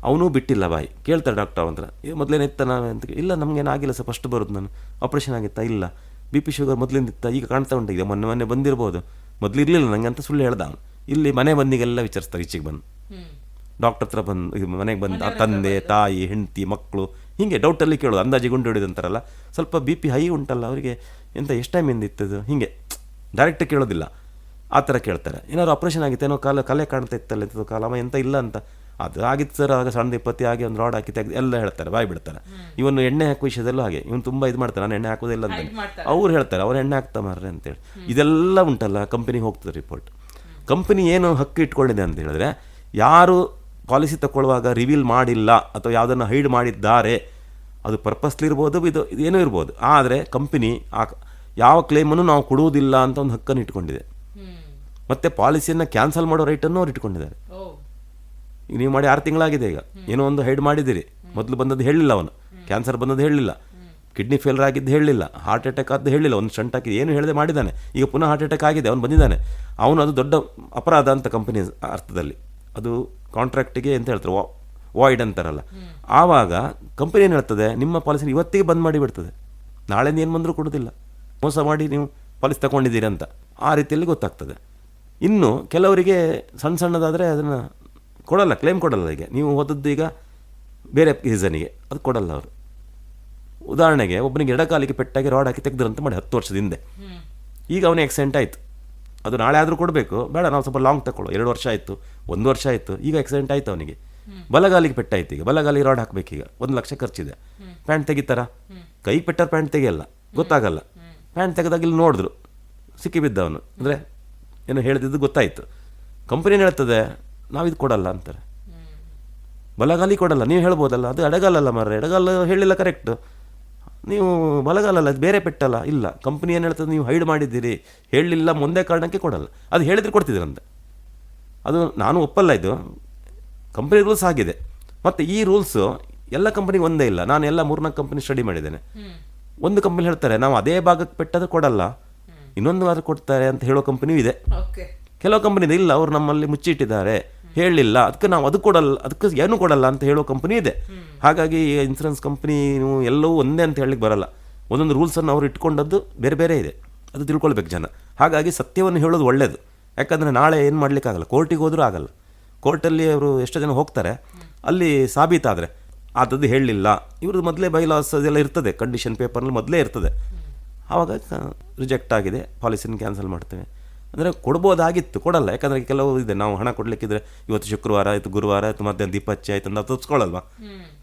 ಅವನು ಬಿಟ್ಟಿಲ್ಲ ಬಾಯಿ. ಕೇಳ್ತಾರೆ ಡಾಕ್ಟರ್ ಅಂತ, ಮೊದಲೇನಿತ್ತ ನಾವು ಅಂತ. ಇಲ್ಲ ನಮಗೇನಾಗಿಲ್ಲ ಸರ್, ಫಸ್ಟ್ ಬರೋದು ನಾನು, ಆಪ್ರೇಷನ್ ಆಗಿತ್ತಾ, ಇಲ್ಲ BP ಶುಗರ್ ಮೊದಲಿಂದ ಇತ್ತ, ಈಗ ಕಾಣ್ತಾ ಉಂಟಿದೆ, ಮೊನ್ನೆ ಬಂದಿರ್ಬೋದು, ಮೊದಲು ಇರಲಿಲ್ಲ ನನಗೆ ಅಂತ ಸುಳ್ಳು ಹೇಳ್ದ ಅವನು. ಇಲ್ಲಿ ಮನೆ ಬಂದಿಗೆಲ್ಲ ವಿಚಾರಿಸ್ತಾರೆ, ಈಚೆಗೆ ಬಂದು ಡಾಕ್ಟರ್ ಹತ್ರ ಬಂದು ಮನೆಗೆ ಬಂದು ತಂದೆ ತಾಯಿ ಹೆಂಡತಿ ಮಕ್ಕಳು ಹೀಗೆ ಡೌಟಲ್ಲಿ ಕೇಳೋದು, ಅಂದಾಜಿ ಗುಂಡು ಹಿಡಿದಂತಾರಲ್ಲ, ಸ್ವಲ್ಪ BP ಹೈ ಉಂಟಲ್ಲ ಅವರಿಗೆ, ಎಂತ ಎಷ್ಟು ಟೈಮಿಂದ ಇತ್ತದು, ಹೀಗೆ ಡೈರೆಕ್ಟ್ ಕೇಳೋದಿಲ್ಲ, ಆ ಥರ ಕೇಳ್ತಾರೆ. ಏನಾದ್ರು ಆಪ್ರೇಷನ್ ಆಗಿತ್ತು, ಏನೋ ಕಲೆ ಕಾಣ್ತಾ ಇತ್ತಲ್ಲ ಇಂಥದ್ದು ಕಾಲಮ್ಮ ಎಂತ ಇಲ್ಲ ಅಂತ. ಅದು ಆಗಿತ್ತು ಸರ್, ಆಗ ಸಣ್ಣ 20 ಆಗಿ ಒಂದು ರಾಡ್ ಹಾಕಿ ತೆಗೆದು ಎಲ್ಲ ಹೇಳ್ತಾರೆ, ಬಾಯಿ ಬಿಡ್ತಾರೆ. ಇವನು ಎಣ್ಣೆ ಹಾಕುವ ವಿಷಯದಲ್ಲೂ ಹಾಗೆ, ಇವನು ತುಂಬ ಇದು ಮಾಡ್ತಾರೆ, ನಾನು ಎಣ್ಣೆ ಹಾಕೋದಿಲ್ಲ ಅಂತ ಅವ್ರು ಹೇಳ್ತಾರೆ, ಅವ್ರು ಎಣ್ಣೆ ಹಾಕ್ತಾ ಮಾರ್ರೆ ಅಂತೇಳಿ. ಇದೆಲ್ಲ ಉಂಟಲ್ಲ, ಕಂಪನಿಗೆ ಹೋಗ್ತದೆ ರಿಪೋರ್ಟ್. ಕಂಪನಿ ಏನು ಹಕ್ಕು ಇಟ್ಕೊಂಡಿದೆ ಅಂತ ಹೇಳಿದ್ರೆ, ಯಾರು ಪಾಲಿಸಿ ತಗೊಳ್ಳುವಾಗ ರಿವೀಲ್ ಮಾಡಿಲ್ಲ ಅಥವಾ ಯಾವುದನ್ನು ಹೈಡ್ ಮಾಡಿದ್ದಾರೆ, ಅದು ಪರ್ಪಸ್ಲಿ ಇರ್ಬೋದು, ಇದು ಏನೂ ಇರ್ಬೋದು, ಆದರೆ ಕಂಪನಿ ಯಾವ ಕ್ಲೇಮನ್ನು ನಾವು ಕೊಡುವುದಿಲ್ಲ ಅಂತ ಒಂದು ಹಕ್ಕನ್ನು ಇಟ್ಕೊಂಡಿದೆ. ಮತ್ತು ಪಾಲಿಸಿಯನ್ನು ಕ್ಯಾನ್ಸಲ್ ಮಾಡೋ ರೈಟನ್ನು ಅವ್ರು ಇಟ್ಕೊಂಡಿದ್ದಾರೆ. ನೀವು ಮಾಡಿ 6 ತಿಂಗಳಾಗಿದೆ, ಈಗ ಏನೋ ಒಂದು ಹೈಡ್ ಮಾಡಿದ್ದೀರಿ, ಮೊದಲು ಬಂದದ್ದು ಹೇಳಿಲ್ಲ, ಅವನು ಕ್ಯಾನ್ಸರ್ ಬಂದದ್ದು ಹೇಳಿಲ್ಲ, ಕಿಡ್ನಿ ಫೇಲ್ಯೂರ್ ಆಗಿದ್ದು ಹೇಳಿಲ್ಲ, ಹಾರ್ಟ್ ಅಟ್ಯಾಕ್ ಆದ್ದು ಹೇಳಿಲ್ಲ, ಒಂದು ಸ್ಟಂಟ್ ಹಾಕಿ ಏನು ಹೇಳದೆ ಮಾಡಿದ್ದಾನೆ, ಈಗ ಪುನಃ ಹಾರ್ಟ್ ಅಟ್ಯಾಕ್ ಆಗಿದೆ, ಅವನು ಬಂದಿದ್ದಾನೆ, ಅವನು ಅದು ದೊಡ್ಡ ಅಪರಾಧ ಅಂತ ಕಂಪನಿ ಅರ್ಥದಲ್ಲಿ. ಅದು ಕಾಂಟ್ರಾಕ್ಟಿಗೆ ಅಂತ ಹೇಳ್ತಾರೆ, ವಾಯ್ಡ್ ಅಂತಾರಲ್ಲ. ಆವಾಗ ಕಂಪನಿ ಏನು ಹೇಳ್ತದೆ, ನಿಮ್ಮ ಪಾಲಿಸಿನ ಇವತ್ತಿಗೆ ಬಂದ್ ಮಾಡಿ ಬಿಡ್ತದೆ, ನಾಳೆಯಿಂದ ಏನು ಬಂದರೂ ಕೊಡೋದಿಲ್ಲ, ಮೋಸ ಮಾಡಿ ನೀವು ಪಾಲಿಸಿ ತಗೊಂಡಿದ್ದೀರಿ ಅಂತ ಆ ರೀತಿಯಲ್ಲಿ ಗೊತ್ತಾಗ್ತದೆ. ಇನ್ನು ಕೆಲವರಿಗೆ ಸಣ್ಣದಾದರೆ ಅದನ್ನು ಕೊಡಲ್ಲ, ಕ್ಲೇಮ್ ಕೊಡಲ್ಲ. ಈಗ ನೀವು ಹೋದದ್ದು ಈಗ ಬೇರೆ ರೀಸನಿಗೆ ಅದು ಕೊಡಲ್ಲ ಅವರು. ಉದಾಹರಣೆಗೆ ಒಬ್ಬನಿಗೆ ಎಡಕಾಲಿಗೆ ಪೆಟ್ಟಾಗಿ ರಾಡ್ ಹಾಕಿ ತೆಗೆದ್ರಂತ ಮಾಡಿ 10 ವರ್ಷದ ಹಿಂದೆ, ಈಗ ಅವನಿಗೆ ಆಕ್ಸಿಡೆಂಟ್ ಆಯಿತು, ಅದು ನಾಳೆ ಆದರೂ ಕೊಡಬೇಕು, ಬೇಡ ನಾವು ಸ್ವಲ್ಪ ಲಾಂಗ್ ತಗೊಳ್ಳೋ, 2 ವರ್ಷ ಆಯಿತು, 1 ವರ್ಷ ಆಯಿತು, ಈಗ ಆಕ್ಸಿಡೆಂಟ್ ಆಯಿತು ಅವನಿಗೆ, ಬಲಗಾಲಿಗೆ ಪೆಟ್ಟಾಯ್ತು, ಈಗ ಬಲಗಾಲಿಗೆ ರಾಡ್ ಹಾಕಬೇಕೀಗ, 1 ಲಕ್ಷ ಖರ್ಚಿದೆ. ಪ್ಯಾಂಟ್ ತೆಗಿತಾರ, ಕೈ ಪೆಟ್ಟಾರ ಪ್ಯಾಂಟ್ ತೆಗಿಯಲ್ಲ, ಗೊತ್ತಾಗಲ್ಲ. ಪ್ಯಾಂಟ್ ತೆಗೆದಾಗ ಇಲ್ಲಿ ನೋಡಿದ್ರು, ಸಿಕ್ಕಿಬಿದ್ದವನು, ಅಂದರೆ ಏನೋ ಹೇಳಿದ್ದು ಗೊತ್ತಾಯಿತು. ಕಂಪನಿ ಏನು ಹೇಳ್ತದೆ, ನಾವಿದು ಕೊಡಲ್ಲ ಅಂತಾರೆ, ಬಲಗಾಲಿ ಕೊಡಲ್ಲ. ನೀವು ಹೇಳ್ಬೋದಲ್ಲ, ಅದು ಎಡಗಾಲಲ್ಲ ಮಾರ್ರೆ, ಎಡಗಾಲ ಹೇಳಿಲ್ಲ ಕರೆಕ್ಟ್, ನೀವು ಬಲಗಾಲಲ್ಲ, ಅದು ಬೇರೆ ಪೆಟ್ಟಲ್ಲ. ಇಲ್ಲ, ಕಂಪ್ನಿ ಏನು ಹೇಳ್ತದೆ, ನೀವು ಹೈಡ್ ಮಾಡಿದ್ದೀರಿ, ಹೇಳಲಿಲ್ಲ, ಮುಂದೆ ಕಾರಣಕ್ಕೆ ಕೊಡಲ್ಲ, ಅದು ಹೇಳಿದ್ರೆ ಕೊಡ್ತಿದ್ದೀರಂತೆ. ಅದು ನಾನು ಒಪ್ಪಲ್ಲ, ಇದು ಕಂಪ್ನಿ ರೂಲ್ಸ್ ಆಗಿದೆ. ಮತ್ತು ಈ ರೂಲ್ಸು ಎಲ್ಲ ಕಂಪ್ನಿಗೆ ಒಂದೇ ಇಲ್ಲ. ನಾನು ಎಲ್ಲ 3-4 ಕಂಪ್ನಿ ಸ್ಟಡಿ ಮಾಡಿದ್ದೇನೆ. ಒಂದು ಕಂಪ್ನಿ ಹೇಳ್ತಾರೆ ನಾವು ಅದೇ ಭಾಗಕ್ಕೆ ಪೆಟ್ಟದು ಕೊಡಲ್ಲ, ಇನ್ನೊಂದು ವಾರ ಕೊಡ್ತಾರೆ ಅಂತ ಹೇಳೋ ಕಂಪ್ನಿಯೂ ಇದೆ. ಕೆಲವು ಕಂಪ್ನಿ ಇಲ್ಲ, ಅವರು ನಮ್ಮಲ್ಲಿ ಮುಚ್ಚಿಟ್ಟಿದ್ದಾರೆ, ಹೇಳಲಿಲ್ಲ, ಅದಕ್ಕೆ ನಾವು ಅದು ಕೊಡಲ್ಲ, ಅದಕ್ಕೆ ಏನೂ ಕೊಡಲ್ಲ ಅಂತ ಹೇಳೋ ಕಂಪ್ನಿ ಇದೆ. ಹಾಗಾಗಿ ಇನ್ಸೂರೆನ್ಸ್ ಕಂಪ್ನಿ ಎಲ್ಲವೂ ಒಂದೇ ಅಂತ ಹೇಳಲಿಕ್ಕೆ ಬರಲ್ಲ. ಒಂದೊಂದು ರೂಲ್ಸನ್ನು ಅವರು ಇಟ್ಕೊಂಡದ್ದು ಬೇರೆ ಬೇರೆ ಇದೆ, ಅದು ತಿಳ್ಕೊಳ್ಬೇಕು ಜನ. ಹಾಗಾಗಿ ಸತ್ಯವನ್ನು ಹೇಳೋದು ಒಳ್ಳೆಯದು. ಯಾಕಂದರೆ ನಾಳೆ ಏನು ಮಾಡಲಿಕ್ಕಾಗಲ್ಲ, ಕೋರ್ಟಿಗೆ ಹೋದರೂ ಆಗಲ್ಲ. ಕೋರ್ಟಲ್ಲಿ ಅವರು ಎಷ್ಟೋ ಜನ ಹೋಗ್ತಾರೆ, ಅಲ್ಲಿ ಸಾಬೀತಾದರೆ ಆದದ್ದು ಹೇಳಲಿಲ್ಲ, ಇವ್ರದ್ದು ಮೊದಲೇ ಬೈಲಾಸ್ ಅದೆಲ್ಲ ಇರ್ತದೆ, ಕಂಡೀಷನ್ ಪೇಪರ್ನಲ್ಲಿ ಮೊದಲೇ ಇರ್ತದೆ, ಆವಾಗ ರಿಜೆಕ್ಟ್ ಆಗಿದೆ, ಪಾಲಿಸಿನ ಕ್ಯಾನ್ಸಲ್ ಮಾಡ್ತೇವೆ ಅಂದರೆ ಕೊಡ್ಬೋದಾಗಿತ್ತು, ಕೊಡಲ್ಲ. ಯಾಕಂದರೆ ಕೆಲವು ಇದೆ, ನಾವು ಹಣ ಕೊಡಲಿಕ್ಕಿದ್ರೆ ಇವತ್ತು ಶುಕ್ರವಾರ ಆಯಿತು, ಗುರುವಾರ ಆಯಿತು, ಮಧ್ಯಾಹ್ನ ದೀಪಚ್ಚಿ ಆಯಿತು ಅಂತ ತಪ್ಪಿಸ್ಕೊಳ್ಳಲ್ವಾ,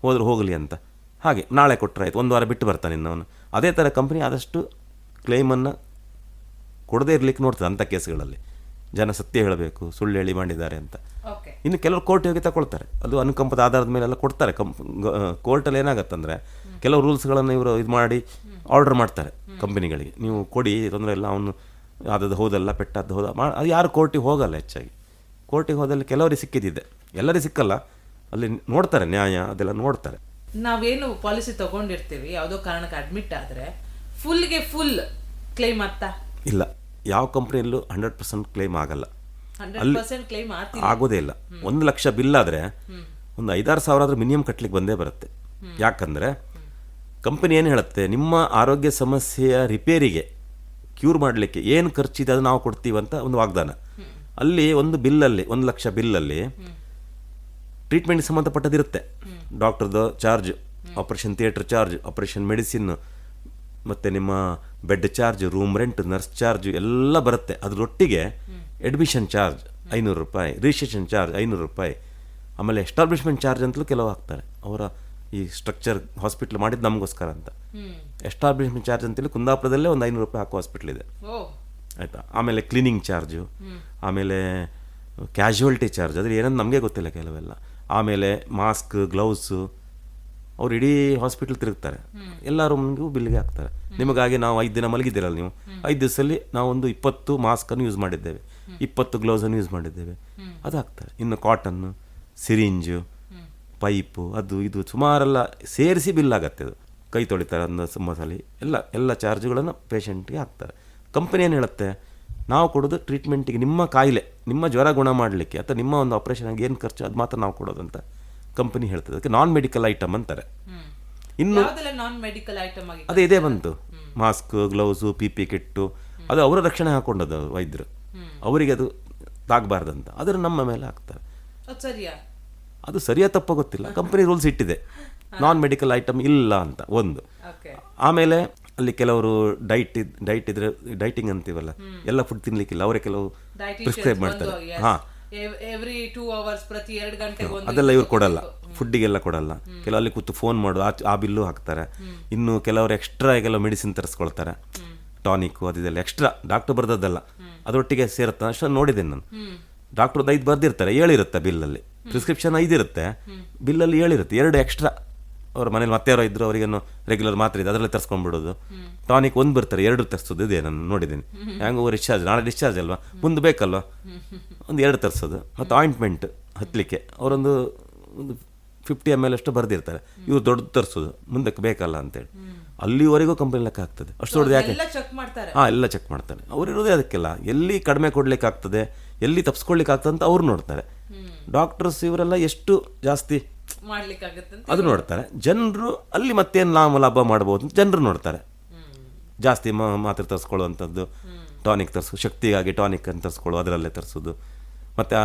ಹೋದ್ರೆ ಹೋಗಲಿ ಅಂತ. ಹಾಗೆ ನಾಳೆ ಕೊಟ್ಟರೆ ಆಯಿತು, 1 ವಾರ ಬಿಟ್ಟು ಬರ್ತಾನೆ ಇನ್ನವನು. ಅದೇ ಥರ ಕಂಪ್ನಿ ಆದಷ್ಟು ಕ್ಲೇಮನ್ನು ಕೊಡದೇ ಇರಲಿಕ್ಕೆ ನೋಡ್ತದೆ ಅಂಥ ಕೇಸ್ಗಳಲ್ಲಿ. ಜನ ಸತ್ಯ ಹೇಳಬೇಕು, ಸುಳ್ಳು ಹೇಳಿ ಮಾಡಿದ್ದಾರೆ ಅಂತ. ಇನ್ನು ಕೆಲವರು ಕೋರ್ಟ್ ಹೋಗಿ ತಗೊಳ್ತಾರೆ, ಅದು ಅನುಕಂಪದ ಆಧಾರದ ಮೇಲೆಲ್ಲ ಕೊಡ್ತಾರೆ. ಕೋರ್ಟಲ್ಲಿ ಏನಾಗತ್ತಂದರೆ ಕೆಲವು ರೂಲ್ಸ್ಗಳನ್ನು ಇವರು ಇದು ಮಾಡಿ ಆರ್ಡರ್ ಮಾಡ್ತಾರೆ ಕಂಪನಿಗಳಿಗೆ, ನೀವು ಕೊಡಿ, ತೊಂದರೆ ಇಲ್ಲ, ಅವನು ಆದದ್ದು ಹೌದಲ್ಲ, ಪೆಟ್ಟದ್ದು ಹೌದಾ, ಅದು ಯಾರು ಕೋರ್ಟಿಗೆ ಹೋಗಲ್ಲ. ಹೆಚ್ಚಾಗಿ ಕೋರ್ಟಿಗೆ ಹೋದಲ್ಲಿ ಕೆಲವರಿಗೆ ಸಿಕ್ಕಿದ್ದಿದೆ, ಎಲ್ಲರಿಗೆ ಸಿಕ್ಕಲ್ಲ, ಅಲ್ಲಿ ನೋಡ್ತಾರೆ, ನ್ಯಾಯ ಅದೆಲ್ಲ ನೋಡ್ತಾರೆ. ನಾವೇನು ಪಾಲಿಸಿ ತಗೊಂಡಿರ್ತೀವಿ, ಯಾವುದೋ ಕಾರಣಕ್ಕೆ ಅಡ್ಮಿಟ್ ಆದರೆ ಫುಲ್ ಕ್ಲೈಮ್ ಆಗ್ತಾ ಇಲ್ಲ. ಯಾವ ಕಂಪ್ನಿಯಲ್ಲೂ 100% ಕ್ಲೈಮ್ ಆಗಲ್ಲ, ಅಲ್ಲಿ ಆಗೋದೇ ಇಲ್ಲ. 1 ಲಕ್ಷ ಬಿಲ್ ಆದರೆ ಒಂದು 5-6 ಸಾವಿರ ಆದರೂ ಮಿನಿಮಮ್ ಕಟ್ಟಲಿಕ್ಕೆ ಬಂದೇ ಬರುತ್ತೆ. ಯಾಕಂದರೆ ಕಂಪನಿ ಏನು ಹೇಳುತ್ತೆ, ನಿಮ್ಮ ಆರೋಗ್ಯ ಸಮಸ್ಯೆಯ ರಿಪೇರಿಗೆ ಕ್ಯೂರ್ ಮಾಡಲಿಕ್ಕೆ ಏನು ಖರ್ಚಿದೆ ಅದು ನಾವು ಕೊಡ್ತೀವಂತ ಒಂದು ವಾಗ್ದಾನ. ಅಲ್ಲಿ ಒಂದು ಬಿಲ್ಲಲ್ಲಿ 1 ಲಕ್ಷ ಬಿಲ್ಲಲ್ಲಿ ಟ್ರೀಟ್ಮೆಂಟ್ಗೆ ಸಂಬಂಧಪಟ್ಟದಿರುತ್ತೆ, ಡಾಕ್ಟರ್ದು charge, operation theatre charge, operation medicine, ಮತ್ತು ನಿಮ್ಮ bed charge, room rent, nurse charge ಎಲ್ಲ ಬರುತ್ತೆ. ಅದರೊಟ್ಟಿಗೆ ಅಡ್ಮಿಷನ್ ಚಾರ್ಜ್ 500 ರೂಪಾಯಿ, ರಿಜಿಸ್ಟ್ರೇಷನ್ ಚಾರ್ಜ್ 500 ರೂಪಾಯಿ, ಆಮೇಲೆ ಎಸ್ಟಾಬ್ಲಿಷ್ಮೆಂಟ್ ಚಾರ್ಜ್ ಅಂತಲೂ ಕೆಲವು ಹಾಕ್ತಾರೆ. ಅವರ ಈ ಸ್ಟ್ರಕ್ಚರ್ ಹಾಸ್ಪಿಟ್ಲ್ ಮಾಡಿದ್ದು ನಮಗೋಸ್ಕರ ಅಂತ ಎಸ್ಟಾಬ್ಲಿಷ್ಮೆಂಟ್ ಚಾರ್ಜ್ ಅಂತೇಳಿ ಕುಂದಾಪುರದಲ್ಲೇ ಒಂದು 500 ರೂಪಾಯಿ ಹಾಕೋ ಹಾಸ್ಪಿಟ್ಲ್ ಇದೆ ಆಯಿತಾ. ಆಮೇಲೆ ಕ್ಲೀನಿಂಗ್ ಚಾರ್ಜು, ಆಮೇಲೆ ಕ್ಯಾಶುವಲ್ಟಿ ಚಾರ್ಜ್, ಅದ್ರ ಏನಂತ ನಮಗೆ ಗೊತ್ತಿಲ್ಲ ಕೆಲವೆಲ್ಲ. ಆಮೇಲೆ ಮಾಸ್ಕ್, ಗ್ಲೌಸು, ಅವ್ರು ಇಡೀ ಹಾಸ್ಪಿಟ್ಲ್ ತಿರುಗ್ತಾರೆ, ಎಲ್ಲ ರೂಮ್ಗೂ ಬಿಲ್ಗೆ ಹಾಕ್ತಾರೆ. ನಿಮಗಾಗಿ ನಾವು 5 ದಿನ ಮಲಗಿದ್ದೀರಲ್ಲ ನೀವು, 5 ದಿವಸದಲ್ಲಿ ನಾವೊಂದು 20 ಮಾಸ್ಕನ್ನು ಯೂಸ್ ಮಾಡಿದ್ದೇವೆ, 20 ಗ್ಲೌಸನ್ನು ಯೂಸ್ ಮಾಡಿದ್ದೇವೆ, ಅದು ಹಾಕ್ತಾರೆ. ಇನ್ನು ಕಾಟನ್ನು, ಸಿರಿಂಜು, ಪೈಪು, ಅದು ಇದು ಸುಮಾರೆಲ್ಲ ಸೇರಿಸಿ ಬಿಲ್ ಆಗತ್ತೆ. ಅದು ಕೈ ತೊಳಿತಾರೆ ಒಂದು ಮಸಾಲೆ ಎಲ್ಲ ಚಾರ್ಜುಗಳನ್ನು ಪೇಷಂಟ್ಗೆ ಹಾಕ್ತಾರೆ. ಕಂಪನಿ ಏನು ಹೇಳುತ್ತೆ, ನಾವು ಕೊಡೋದು ಟ್ರೀಟ್ಮೆಂಟಿಗೆ, ನಿಮ್ಮ ಕಾಯಿಲೆ, ನಿಮ್ಮ ಜ್ವರ ಗುಣ ಮಾಡಲಿಕ್ಕೆ ಅಥವಾ ನಿಮ್ಮ ಒಂದು ಆಪ್ರೇಷನ್ಗೆ ಏನು ಖರ್ಚು ಅದು ಮಾತ್ರ ನಾವು ಕೊಡೋದು ಅಂತ ಕಂಪನಿ ಹೇಳ್ತದೆ. ಅದಕ್ಕೆ ನಾನ್ ಮೆಡಿಕಲ್ ಐಟಮ್ ಅಂತಾರೆ. ಇನ್ನು ಅದೇ ಇದೇ ಬಂತು, ಮಾಸ್ಕ್, ಗ್ಲೌಸು, PP ಕಿಟ್ಟು, ಅದು ಅವರ ರಕ್ಷಣೆ ಹಾಕೊಂಡದ್ದು ವೈದ್ಯರು, ಅವರಿಗೆ ಅದು ತಾಗಬಾರ್ದಂತ, ಅದರ ನಮ್ಮ ಮೇಲೆ ಹಾಕ್ತಾರೆ. ಅದು ಸರಿಯಾ ತಪ್ಪ ಗೊತ್ತಿಲ್ಲ, ಕಂಪನಿ ರೂಲ್ಸ್ ಇಟ್ಟಿದೆ ನಾನ್ ಮೆಡಿಕಲ್ ಐಟಮ್ ಇಲ್ಲ ಅಂತ ಒಂದು. ಆಮೇಲೆ ಅಲ್ಲಿ ಕೆಲವರು ಡೈಟ್ ಇದ್ರೆ ಡೈಟಿಂಗ್ ಅಂತೀವಲ್ಲ, ಎಲ್ಲ ಫುಡ್ ತಿನ್ಲಿಕ್ಕಿಲ್ಲ, ಅವರೇ ಕೆಲವು ಪ್ರಿಸ್ಕ್ರೈಬ್ ಮಾಡ್ತಾರೆ. ಅದೆಲ್ಲ ಇವ್ರು ಕೊಡಲ್ಲ, ಫುಡ್ಡಿಗೆಲ್ಲ ಕೊಡಲ್ಲ. ಕೆಲವು ಅಲ್ಲಿ ಕೂತು ಫೋನ್ ಮಾಡು, ಆ ಬಿಲ್ಲು ಹಾಕ್ತಾರೆ. ಇನ್ನು ಕೆಲವರು ಎಕ್ಸ್ಟ್ರಾ ಕೆಲವು ಮೆಡಿಸಿನ್ ತರಿಸ್ಕೊಳ್ತಾರೆ, ಟಾನಿಕ್ ಅದೆಲ್ಲ ಎಕ್ಸ್ಟ್ರಾ, ಡಾಕ್ಟರ್ ಬರ್ದದ್ದಲ್ಲ, ಅದರೊಟ್ಟಿಗೆ ಸೇರುತ್ತೆ ಅಷ್ಟು ನೋಡಿದ್ದೇನೆ ನಾನು. ಡಾಕ್ಟರ್ 5 ಬರ್ದಿರ್ತಾರೆ, 7 ಇರುತ್ತೆ ಬಿಲ್ಲಲ್ಲಿ, ಪ್ರಿಸ್ಕ್ರಿಪ್ಷನ್ 5 ಇರುತ್ತೆ, ಬಿಲ್ಲಲ್ಲಿ 7 ಇರುತ್ತೆ, 2 ಎಕ್ಸ್ಟ್ರಾ. ಅವ್ರ ಮನೇಲಿ ಮತ್ತೆ ಯಾರೋ ಇದ್ರು, ಅವರಿಗೇನು ರೆಗ್ಯುಲರ್ ಮಾತ್ರ ಇದೆ, ಅದರಲ್ಲೇ ತರಿಸ್ಕೊಂಡ್ಬಿಡೋದು. ಟಾನಿಕ್ 1 ಬರ್ತಾರೆ, 2 ತರಿಸೋದು, ಇದೇ ನಾನು ನೋಡಿದ್ದೀನಿ. ಹೆಂಗೋ ಡಿಸ್ಚಾರ್ಜ್, ನಾಳೆ ಡಿಸ್ಚಾರ್ಜ್ ಅಲ್ವಾ, ಮುಂದೆ ಬೇಕಲ್ವ, ಒಂದು 2 ತರಿಸೋದು. ಮತ್ತು ಆಯಿಂಟ್ಮೆಂಟ್ ಹತ್ತಲಿಕ್ಕೆ ಅವರೊಂದು 50 ml ಅಷ್ಟು ಬರ್ದಿರ್ತಾರೆ, ಇವ್ರು ದೊಡ್ಡದು ತರಿಸೋದು, ಮುಂದಕ್ಕೆ ಬೇಕಲ್ಲ ಅಂತೇಳಿ. ಅಲ್ಲಿವರೆಗೂ ಕಂಪನಿ ಲೆಕ್ಕ ಆಗ್ತದೆ. ಅಷ್ಟು ದೊಡ್ಡದು ಯಾಕೆ? ಎಲ್ಲ ಚೆಕ್ ಮಾಡ್ತಾರೆ. ಅವ್ರಿರೋದೇ ಅದಕ್ಕೆಲ್ಲ, ಎಲ್ಲಿ ಕಡಿಮೆ ಕೊಡ್ಲಿಕ್ಕೆ ಆಗ್ತದೆ, ಎಲ್ಲಿ ತಪ್ಪಿಸ್ಕೊಳ್ಲಿಕ್ಕೆ ಆಗ್ತದೆ ಅಂತ ಅವ್ರು ನೋಡ್ತಾರೆ. ಡಾಕ್ಟರ್ಸ್ ಇವರೆಲ್ಲ ಎಷ್ಟು ಜಾಸ್ತಿ ಅದು ನೋಡ್ತಾರೆ. ಜನರು ಅಲ್ಲಿ ಮತ್ತೇನು ಲಾಭ ಮಾಡ್ಬೋದು ಅಂತ ಜನರು ನೋಡ್ತಾರೆ. ಜಾಸ್ತಿ ಮಾತ್ರೆ ತರಿಸ್ಕೊಳ್ಳುವಂಥದ್ದು, ಟಾನಿಕ್ ತರಿಸೋದು, ಶಕ್ತಿಗಾಗಿ ಟಾನಿಕ್ ಅಂತ ತರಿಸ್ಕೊಳ್ಳೋ, ಅದರಲ್ಲೇ ತರಿಸೋದು. ಮತ್ತು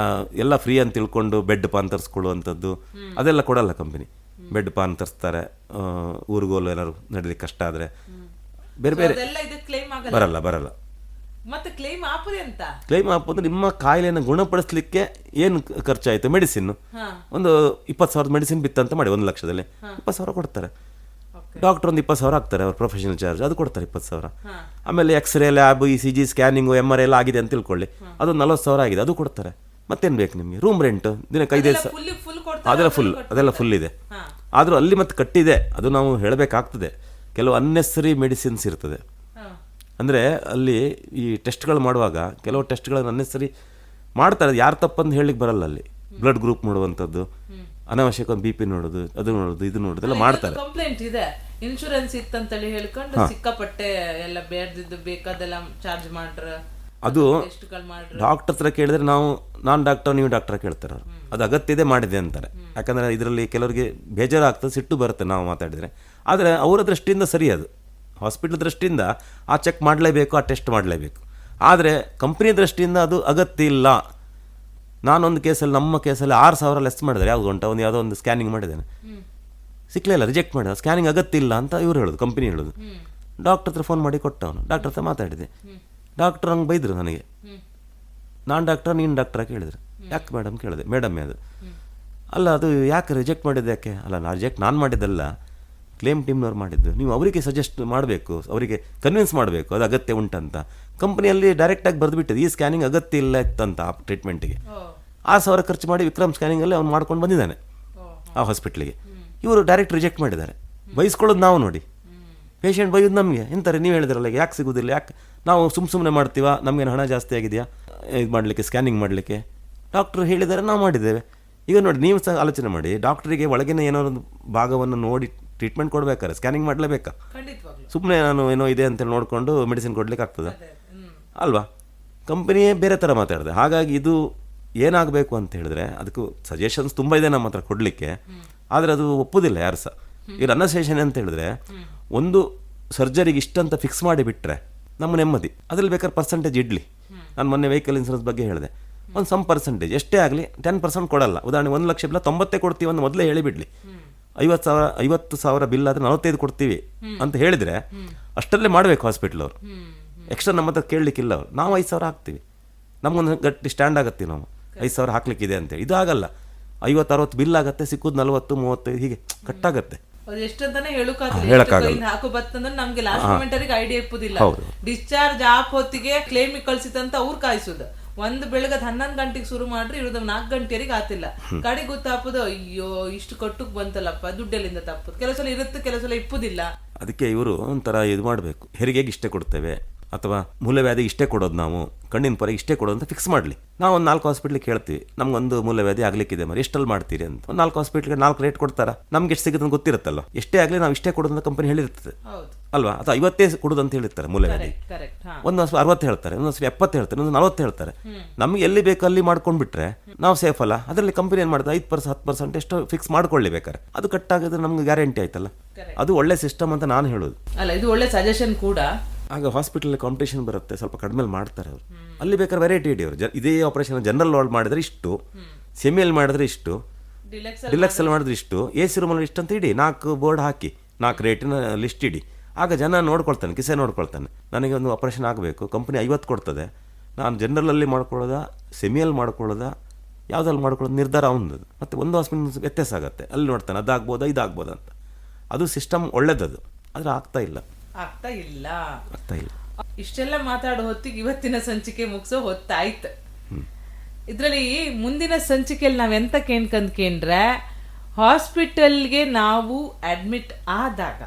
ಎಲ್ಲ ಫ್ರೀ ಅಂತ ತಿಳ್ಕೊಂಡು ಬೆಡ್ ಪಾನ್ ತರಿಸ್ಕೊಳ್ಳುವಂಥದ್ದು, ಅದೆಲ್ಲ ಕೊಡಲ್ಲ ಕಂಪನಿ. ಬೆಡ್ ಪಾನ್ ತರಿಸ್ತಾರೆ, ಊರುಗೋಲು ಏನಾದ್ರು ನಡೀಲಿಕ್ಕೆ ಕಷ್ಟ ಆದರೆ ಬೇರೆ ಬೇರೆ ಬರಲ್ಲ. ಮತ್ತೆ ಕ್ಲೈಮ್ ಆಪೋದು ನಿಮ್ಮ ಕಾಯಿಲೆಯನ್ನು ಗುಣಪಡಿಸ್ಲಿಕ್ಕೆ ಏನು ಖರ್ಚಾಯಿತು, ಮೆಡಿಸಿನ್ ಒಂದು 20,000 ಮೆಡಿಸಿನ್ ಬಿತ್ತಂತ ಮಾಡಿ 1 ಲಕ್ಷದಲ್ಲಿ 20,000 ಕೊಡ್ತಾರೆ. ಡಾಕ್ಟರ್ ಒಂದು 20,000 ಹಾಕ್ತಾರೆ, ಅವ್ರ ಪ್ರೊಫೆಷನಲ್ ಚಾರ್ಜ್, ಅದು ಕೊಡ್ತಾರೆ 20,000. ಆಮೇಲೆ x-ray lab, ECG scanning, MRI ಎಲ್ಲ ಆಗಿದೆ ಅಂತ ತಿಳ್ಕೊಳ್ಳಿ, ಅದು 40,000 ಆಗಿದೆ, ಅದು ಕೊಡ್ತಾರೆ. ಮತ್ತೇನು ಬೇಕು ನಿಮಗೆ? ರೂಮ್ ರೆಂಟ್ ದಿನಕ್ಕೆ 5,000 ಅದೆಲ್ಲ ಫುಲ್ ಇದೆ. ಆದರೂ ಅಲ್ಲಿ ಮತ್ತೆ ಕಟ್ಟಿದೆ, ಅದು ನಾವು ಹೇಳಬೇಕಾಗ್ತದೆ. ಕೆಲವು ಅನ್ನೆಸರಿ ಮೆಡಿಸಿನ್ಸ್ ಇರ್ತದೆ, ಅಂದರೆ ಅಲ್ಲಿ ಈ ಟೆಸ್ಟ್ಗಳು ಮಾಡುವಾಗ ಕೆಲವು ಟೆಸ್ಟ್ಗಳನ್ನು ಅನ್ನೆಸರಿ ಮಾಡ್ತಾರೆ, ಯಾರು ತಪ್ಪಂದು ಹೇಳಲಿಕ್ಕೆ ಬರಲ್ಲ. ಅಲ್ಲಿ ಬ್ಲಡ್ ಗ್ರೂಪ್ ನೋಡುವಂಥದ್ದು, ಅನಾವಶ್ಯಕ BP ನೋಡೋದು, ಅದು ನೋಡೋದು, ಇದು ನೋಡೋದು ಎಲ್ಲ ಮಾಡ್ತಾರೆ. ಕಂಪ್ಲೇಂಟ್ ಇದೆ, ಇನ್ಶೂರೆನ್ಸ್ ಇತ್ತಂತೇಳಿ ಹೇಳ್ಕೊಂಡು ಸಿಕ್ಕಾಪಟ್ಟೆ ಎಲ್ಲ ಬೇಡ್ದಿದ್ದು ಬೇಕಾದೆಲ್ಲ ಚಾರ್ಜ್ ಮಾಡ್ರ. ಅದು ಡಾಕ್ಟರ್ ಹತ್ರ ಕೇಳಿದ್ರೆ ನಾನು ಡಾಕ್ಟರ್, ನೀವು ಡಾಕ್ಟರ್ ಕೇಳ್ತಾರೆ. ಅದು ಅಗತ್ಯ ಇದೆ, ಮಾಡಿದೆ ಅಂತಾರೆ. ಯಾಕಂದರೆ ಇದರಲ್ಲಿ ಕೆಲವರಿಗೆ ಬೇಜಾರಾಗ್ತದೆ, ಸಿಟ್ಟು ಬರುತ್ತೆ ನಾವು ಮಾತಾಡಿದರೆ. ಆದರೆ ಅವರ ದೃಷ್ಟಿಯಿಂದ ಸರಿ, ಅದು ಹಾಸ್ಪಿಟ್ಲ್ ದೃಷ್ಟಿಯಿಂದ ಆ ಚೆಕ್ ಮಾಡಲೇಬೇಕು, ಆ ಟೆಸ್ಟ್ ಮಾಡಲೇಬೇಕು. ಆದರೆ ಕಂಪ್ನಿ ದೃಷ್ಟಿಯಿಂದ ಅದು ಅಗತ್ಯ ಇಲ್ಲ. ನಾನೊಂದು ಕೇಸಲ್ಲಿ, ನಮ್ಮ ಕೇಸಲ್ಲಿ 6,000 ಲೆಸ್ ಮಾಡಿದ್ದಾರೆ. ಯಾವುದು ಗಂಟ ಯಾವುದೋ ಒಂದು ಸ್ಕ್ಯಾನಿಂಗ್ ಮಾಡಿದ್ದೇನೆ, ಸಿಕ್ಕಲೇ ಇಲ್ಲ, ರಿಜೆಕ್ಟ್ ಮಾಡಿದ. ಸ್ಕ್ಯಾನಿಂಗ್ ಅಗತ್ಯ ಇಲ್ಲ ಅಂತ ಇವ್ರು ಹೇಳೋದು, ಕಂಪ್ನಿ ಹೇಳೋದು. ಡಾಕ್ಟರ್ ಹತ್ರ ಫೋನ್ ಮಾಡಿ ಕೊಟ್ಟವನು, ಡಾಕ್ಟರ್ ಹತ್ರ ಮಾತಾಡಿದೆ. ಡಾಕ್ಟರ್ ಹಂಗೆ ಬೈದರು ನನಗೆ, ನಾನು ಡಾಕ್ಟರ್, ನೀನು ಡಾಕ್ಟ್ರ ಕೇಳಿದ್ರು. ಯಾಕೆ ಮೇಡಮ್ ಕೇಳಿದೆ. ಮೇಡಮ್ ಅದು ಅಲ್ಲ, ಅದು ಯಾಕೆ ರಿಜೆಕ್ಟ್ ಮಾಡಿದ್ದು? ಯಾಕೆ ಅಲ್ಲ, ನಾನು ಮಾಡಿದ್ದಲ್ಲ, ಕ್ಲೇಮ್ ಟೀಮ್ನವ್ರು ಮಾಡಿದ್ದು. ನೀವು ಅವರಿಗೆ ಸಜೆಸ್ಟ್ ಮಾಡಬೇಕು, ಅವರಿಗೆ ಕನ್ವಿನ್ಸ್ ಮಾಡಬೇಕು ಅದು ಅಗತ್ಯ ಉಂಟಂತ. ಕಂಪ್ನಿಯಲ್ಲಿ ಡೈರೆಕ್ಟಾಗಿ ಬರೆದುಬಿಟ್ಟಿದೆ, ಈ ಸ್ಕ್ಯಾನಿಂಗ್ ಅಗತ್ಯ ಇಲ್ಲ ಇತ್ತಂತ ಆ ಟ್ರೀಟ್ಮೆಂಟಿಗೆ. 6,000 ಖರ್ಚು ಮಾಡಿ ವಿಕ್ರಮ್ ಸ್ಕ್ಯಾನಿಂಗಲ್ಲಿ ಅವ್ನು ಮಾಡ್ಕೊಂಡು ಬಂದಿದ್ದಾನೆ ಆ ಹಾಸ್ಪಿಟ್ಲಿಗೆ. ಇವರು ಡೈರೆಕ್ಟ್ ರಿಜೆಕ್ಟ್ ಮಾಡಿದ್ದಾರೆ. ಬೈಸ್ಕೊಳ್ಳೋದು ನಾವು ನೋಡಿ, ಪೇಷಂಟ್ ಬೈಯೋದು ನಮಗೆ. ಎಂತಾರೆ ನೀವು ಹೇಳಿದ್ರಲ್ಲ, ಯಾಕೆ ಸಿಗೋದಿಲ್ಲ, ಯಾಕೆ ನಾವು ಸುಮ್ಮನೆ ಮಾಡ್ತೀವ, ನಮಗೇನು ಹಣ ಜಾಸ್ತಿ ಆಗಿದೆಯಾ ಇದು ಮಾಡಲಿಕ್ಕೆ, ಸ್ಕ್ಯಾನಿಂಗ್ ಮಾಡಲಿಕ್ಕೆ? ಡಾಕ್ಟ್ರು ಹೇಳಿದ್ದಾರೆ, ನಾವು ಮಾಡಿದ್ದೇವೆ. ಈಗ ನೋಡಿ, ನೀವು ಸಹ ಆಲೋಚನೆ ಮಾಡಿ, ಡಾಕ್ಟ್ರಿಗೆ ಒಳಗಿನ ಏನೋ ಒಂದು ಭಾಗವನ್ನು ನೋಡಿ ಟ್ರೀಟ್ಮೆಂಟ್ ಕೊಡ್ಬೇಕಾರೆ ಸ್ಕ್ಯಾನಿಂಗ್ ಮಾಡಲೇಬೇಕಾ? ಸುಮ್ಮನೆ ನಾನು ಏನೋ ಇದೆ ಅಂತೇಳಿ ನೋಡಿಕೊಂಡು ಮೆಡಿಸಿನ್ ಕೊಡ್ಲಿಕ್ಕೆ ಆಗ್ತದೆ ಅಲ್ವಾ? ಕಂಪನಿಯೇ ಬೇರೆ ಥರ ಮಾತಾಡಿದೆ. ಹಾಗಾಗಿ ಇದು ಏನಾಗಬೇಕು ಅಂತ ಹೇಳಿದ್ರೆ, ಅದಕ್ಕೂ ಸಜೆಷನ್ಸ್ ತುಂಬ ಇದೆ ನಮ್ಮ ಹತ್ರ ಕೊಡಲಿಕ್ಕೆ, ಆದರೆ ಅದು ಒಪ್ಪೋದಿಲ್ಲ ಯಾರು ಸಹ. ಈಗ ಅನಸೇಷನ್ ಅಂತ ಹೇಳಿದ್ರೆ, ಒಂದು ಸರ್ಜರಿಗೆ ಇಷ್ಟಂತ ಫಿಕ್ಸ್ ಮಾಡಿ ಬಿಟ್ಟರೆ ನಮ್ಮ ನೆಮ್ಮದಿ. ಅದ್ರಲ್ಲಿ ಬೇಕಾದ್ರೆ ಪರ್ಸೆಂಟೇಜ್ ಇಡಲಿ. ನಾನು ಮೊನ್ನೆ ವೆಹಿಕಲ್ ಇನ್ಸೂರೆನ್ಸ್ ಬಗ್ಗೆ ಹೇಳಿದೆ, ಒಂದು ಸಮ್ ಪರ್ಸೆಂಟೇಜ್ ಎಷ್ಟೇ ಆಗಲಿ 10% ಕೊಡಲ್ಲ. ಉದಾಹರಣೆ 1 ಲಕ್ಷ ಬಿಲ್ಲ 90 ಕೊಡ್ತೀವಿ ಅಂತ ಮೊದಲೇ ಹೇಳಿಬಿಡ್ಲಿ. 50,000 ಬಿಲ್ ಆದರೆ 45 ಕೊಡ್ತೀವಿ ಅಂತ ಹೇಳಿದರೆ ಅಷ್ಟರಲ್ಲೇ ಮಾಡಬೇಕು ಹಾಸ್ಪಿಟ್ಲ್ ಅವರು. ಎಕ್ಸ್ಟ್ರಾ ನಮ್ಮ ಹತ್ರ ಕೇಳಲಿಕ್ಕಿಲ್ಲ ಅವರು. ನಾವು 5,000 ಹಾಕ್ತೀವಿ, ನಮಗೊಂದು ಗಟ್ಟಿ ಸ್ಟ್ಯಾಂಡ್ ಆಗುತ್ತೆ, ನಾವು 5,000 ಹಾಕ್ಲಿಕ್ಕಿದೆ ಅಂತೇಳಿ. ಇದು ಆಗಲ್ಲ. 50-60 ಬಿಲ್ ಆಗತ್ತೆ, ಸಿಕ್ಕುದು 40-35 ಹೀಗೆ ಕಟ್ಟಾಗತ್ತೆ. ಅದು ಎಷ್ಟಂತಾನೆ ಹೇಳಕ್ಕಾಗಲ್ಲ. ಹಾಕು ಬತ್ತಂದ್ರೆ ನಮ್ಗೆ ಲಾಸ್ಟ್ ಮೂಮೆಂಟ್ ಅವರಿಗೆ ಐಡಿಯಾ ಇಪ್ಪುದಿಲ್ಲ. ಡಿಸ್ಚಾರ್ಜ್ ಆಪ್ ಹೊತ್ತಿಗೆ ಕ್ಲೇಮ್ ಕಳ್ಸಿತಂತ ಅವ್ರು ಕಾಯಿಸುದು. ಒಂದು ಬೆಳಗ್ಗೆ 11 ಗಂಟೆಗೆ ಶುರು ಮಾಡ್ರಿ, ಇರೋದು 4 ಗಂಟೆವರೆಗೆ ಆತಿಲ್ಲ. ಕಡೆ ಗೊತ್ತಾಪದು, ಅಯ್ಯೋ ಇಷ್ಟು ಕಟ್ಟುಕ್ ಬಂತಲ್ಲಪ್ಪ, ದುಡ್ಡಲ್ಲಿಂದ ತಪ್ಪುದು. ಕೆಲವು ಸಲ ಇರುತ್ತೆ, ಕೆಲವು ಸಲ ಇಪ್ಪುದಿಲ್ಲ. ಅದಕ್ಕೆ ಇವರು ಒಂಥರ ಇದು ಮಾಡಬೇಕು, ಹೆರಿಗೆಗೆ ಇಷ್ಟೇ ಕೊಡ್ತೇವೆ ಅಥವಾ ಮೂಲವ್ಯಾಧಿಗೆ ಇಷ್ಟೇ ಕೊಡೋದು, ನಾವು ಕಣ್ಣಿನ ಪೊರೆಗೆ ಇಷ್ಟೇ ಕೊಡೋದು ಅಂತ ಫಿಕ್ಸ್ ಮಾಡಲಿ. ನಾವು ಒಂದು 4 ಹಾಸ್ಪಿಟ್ಲಿಗೆ ಕೇಳ್ತೀವಿ, ನಮ್ಗೊಂದು ಮೂಲವ್ಯಾಧಿ ಆಗ್ಲಿಕ್ಕಿದೆ ಮರಿ, ಎಷ್ಟಲ್ಲಿ ಮಾಡ್ತೀರಿ ಅಂತ. ಒಂದು 4 ಹಾಸ್ಪಿಟ್ಲಿಗೆ 4 ರೇಟ್ ಕೊಡ್ತಾರ, ನಮ್ಗೆ ಎಷ್ಟು ಸಿಗುತ್ತೆ ಅಂತ ಗೊತ್ತಿರುತ್ತಲ್ಲ. ಎಷ್ಟೇ ಆಗಲಿ ನಾವು ಇಷ್ಟೇ ಕೊಡೋದು ಅಂತ ಕಂಪನಿ ಹೇಳಿರ್ತದೆ ಅಲ್ವಾ. ಅಥವಾ 50 ಕೊಡೋದು ಅಂತ ಹೇಳಿರ್ತಾರೆ ಮೂಲವ್ಯಾಧಿ. ಒಂದು 60 ಹೇಳ್ತಾರೆ, ಒಂದು 70 ಹೇಳ್ತಾರೆ, ಒಂದು 40 ಹೇಳ್ತಾರೆ. ನಮ್ಗೆ ಎಲ್ಲಿ ಬೇಕು ಅಲ್ಲಿ ಮಾಡ್ಕೊಂಡ್ಬಿಟ್ರೆ ನಾವು ಸೇಫ್ ಅಲ್ಲ. ಅದರಲ್ಲಿ ಕಂಪನಿ ಏನು ಮಾಡುತ್ತೆ, 5% 10% ಎಷ್ಟು ಫಿಕ್ಸ್ ಮಾಡ್ಕೊಳ್ಳಿ ಬೇಕಾರೆ. ಅದು ಕಟ್ಟಾಗಿದ್ರೆ ನಮ್ಗೆ ಗ್ಯಾರಂಟಿ ಆಯ್ತಲ್ಲ. ಅದು ಒಳ್ಳೆ ಸಿಸ್ಟಮ್ ಅಂತ ನಾನು ಹೇಳೋದು. ಅಲ್ಲ, ಇದು ಒಳ್ಳೆ ಸಜೆಷನ್ ಕೂಡ. ಆಗ ಹಾಸ್ಪಿಟಲ್ ಕಾಂಪಿಟೇಷನ್ ಬರುತ್ತೆ, ಸ್ವಲ್ಪ ಕಡಿಮೆ ಮಾಡ್ತಾರೆ ಅವರು. ಅಲ್ಲಿ ಬೇಕಾದ್ರೆ ವೆರೈಟಿ ಇಡಿ ಅವರು. ಇದೇ ಆಪರೇಷನ್ ಜನರಲ್ ವಾರ್ಡ್ ಮಾಡಿದ್ರೆ ಇಷ್ಟು, ಸೆಮಿಯಲ್ಲಿ ಮಾಡಿದ್ರೆ ಇಷ್ಟು, ಡಿಲಕ್ಸ್ ಅಲ್ಲಿ ಮಾಡಿದ್ರೆ ಇಷ್ಟು, AC ರೂಮಲ್ಲಿ ಇಷ್ಟು ಅಂತ ಇಡಿ. 4 ಬೋರ್ಡ್ ಹಾಕಿ 4 ರೇಟಿನ ಲಿಸ್ಟ್ ಇಡಿ. ಆಗ ಜನ ನೋಡ್ಕೊಳ್ತಾನೆ, ಕಿಸೆ ನೋಡ್ಕೊಳ್ತಾನೆ. ನನಗೆ ಒಂದು ಆಪರೇಷನ್ ಆಗಬೇಕು, ಕಂಪನಿ 50 ಕೊಡ್ತದೆ, ನಾನು ಜನರಲಲ್ಲಿ ಮಾಡ್ಕೊಳ್ಳೋದಾ ಸೆಮಿಯಲ್ಲಿ ಮಾಡ್ಕೊಳ್ಳೋದಾ ಯಾವುದಲ್ಲಿ ಮಾಡ್ಕೊಳ್ಳೋದು ನಿರ್ಧಾರ ಅವನದು. ಮತ್ತು ಒಂದು ಹಾಸ್ಪಿಟಲ್ ವ್ಯತ್ಯಾಸ ಆಗುತ್ತೆ, ಅಲ್ಲಿ ನೋಡ್ತಾನೆ ಅದಾಗ್ಬೋದಾ ಇದಾಗ್ಬೋದಾ ಅಂತ. ಅದು ಸಿಸ್ಟಮ್ ಒಳ್ಳೇದದು, ಆದರೆ ಆಗ್ತಾ ಇಲ್ಲ. ಇಷ್ಟೆಲ್ಲ ಮಾತಾಡೋ ಹೊತ್ತಿಗೆ ಇವತ್ತಿನ ಸಂಚಿಕೆ ಮುಗಿಸೋ ಹೊತ್ತಾಯ್ತು. ಇದ್ರಲ್ಲಿ ಮುಂದಿನ ಸಂಚಿಕೆಯಲ್ಲಿ ನಾವೆಂತ ಕೇಳ್ಕಂದ್ರೆ, ಹಾಸ್ಪಿಟಲ್ಗೆ ನಾವು ಅಡ್ಮಿಟ್ ಆದಾಗ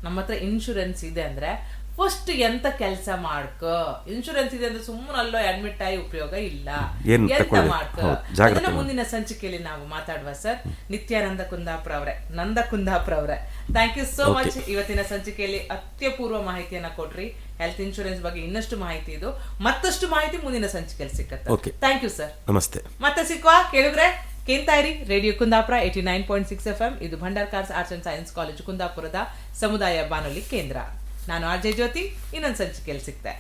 ನಮ್ಮ ಹತ್ರ ಇನ್ಶೂರೆನ್ಸ್ ಇದೆ ಅಂದ್ರೆ ಫಸ್ಟ್ ಎಂತ ಕೆಲಸ ಮಾಡ್ಕೋ. ಇನ್ಶೂರೆನ್ಸ್ ಇದೆ ಅಂದ್ರೆ ಸುಮ್ಮನೆ ಅಲ್ಲೋ ಅಡ್ಮಿಟ್ ಆಗಿ ಉಪಯೋಗ ಇಲ್ಲ, ಎಂತ ಮಾಡ್ಕೋ ಅದನ್ನ ಮುಂದಿನ ಸಂಚಿಕೆಯಲ್ಲಿ ನಾವು ಮಾತಾಡುವ. ಸರ್, ನಿತ್ಯಾನಂದ ಕುಂದಾಪುರ ಅವರೇ, ನಂದ ಕುಂದಾಪುರ ಅವರೇ, ಥ್ಯಾಂಕ್ ಯು ಸೋ ಮಚ್. ಇವತ್ತಿನ ಸಂಚಿಕೆಯಲ್ಲಿ ಅತ್ಯಪೂರ್ವ ಮಾಹಿತಿಯನ್ನ ಕೊಟ್ರಿ. ಹೆಲ್ತ್ ಇನ್ಶೂರೆನ್ಸ್ ಬಗ್ಗೆ ಇನ್ನಷ್ಟು ಮಾಹಿತಿ ಇದು, ಮತ್ತಷ್ಟು ಮಾಹಿತಿ ಮುಂದಿನ ಸಂಚಿಕೆಯಲ್ಲಿ ಸಿಕ್ಕತ್ತೆ. ಥ್ಯಾಂಕ್ ಯು ಸರ್, ನಮಸ್ತೆ. ಮತ್ತೆ ಸಿಕ್ಕುವ. ಕೇಳಿದ್ರೆ ಕೇಳ್ತಾ ಇರಿ ರೇಡಿಯೋ ಕುಂದಾಪುರ 89.6 FM. ಇದು Bhandarkars arts and science college ಕುಂದಾಪುರದ ಸಮುದಾಯ ಬಾನುಲಿ ಕೇಂದ್ರ. ನಾನು RJ ಜ್ಯೋತಿ. ಇನ್ನೊಂದು ಸಂಚಿಕೆಯಲ್ಲಿ ಸಿಗ್ತೆ.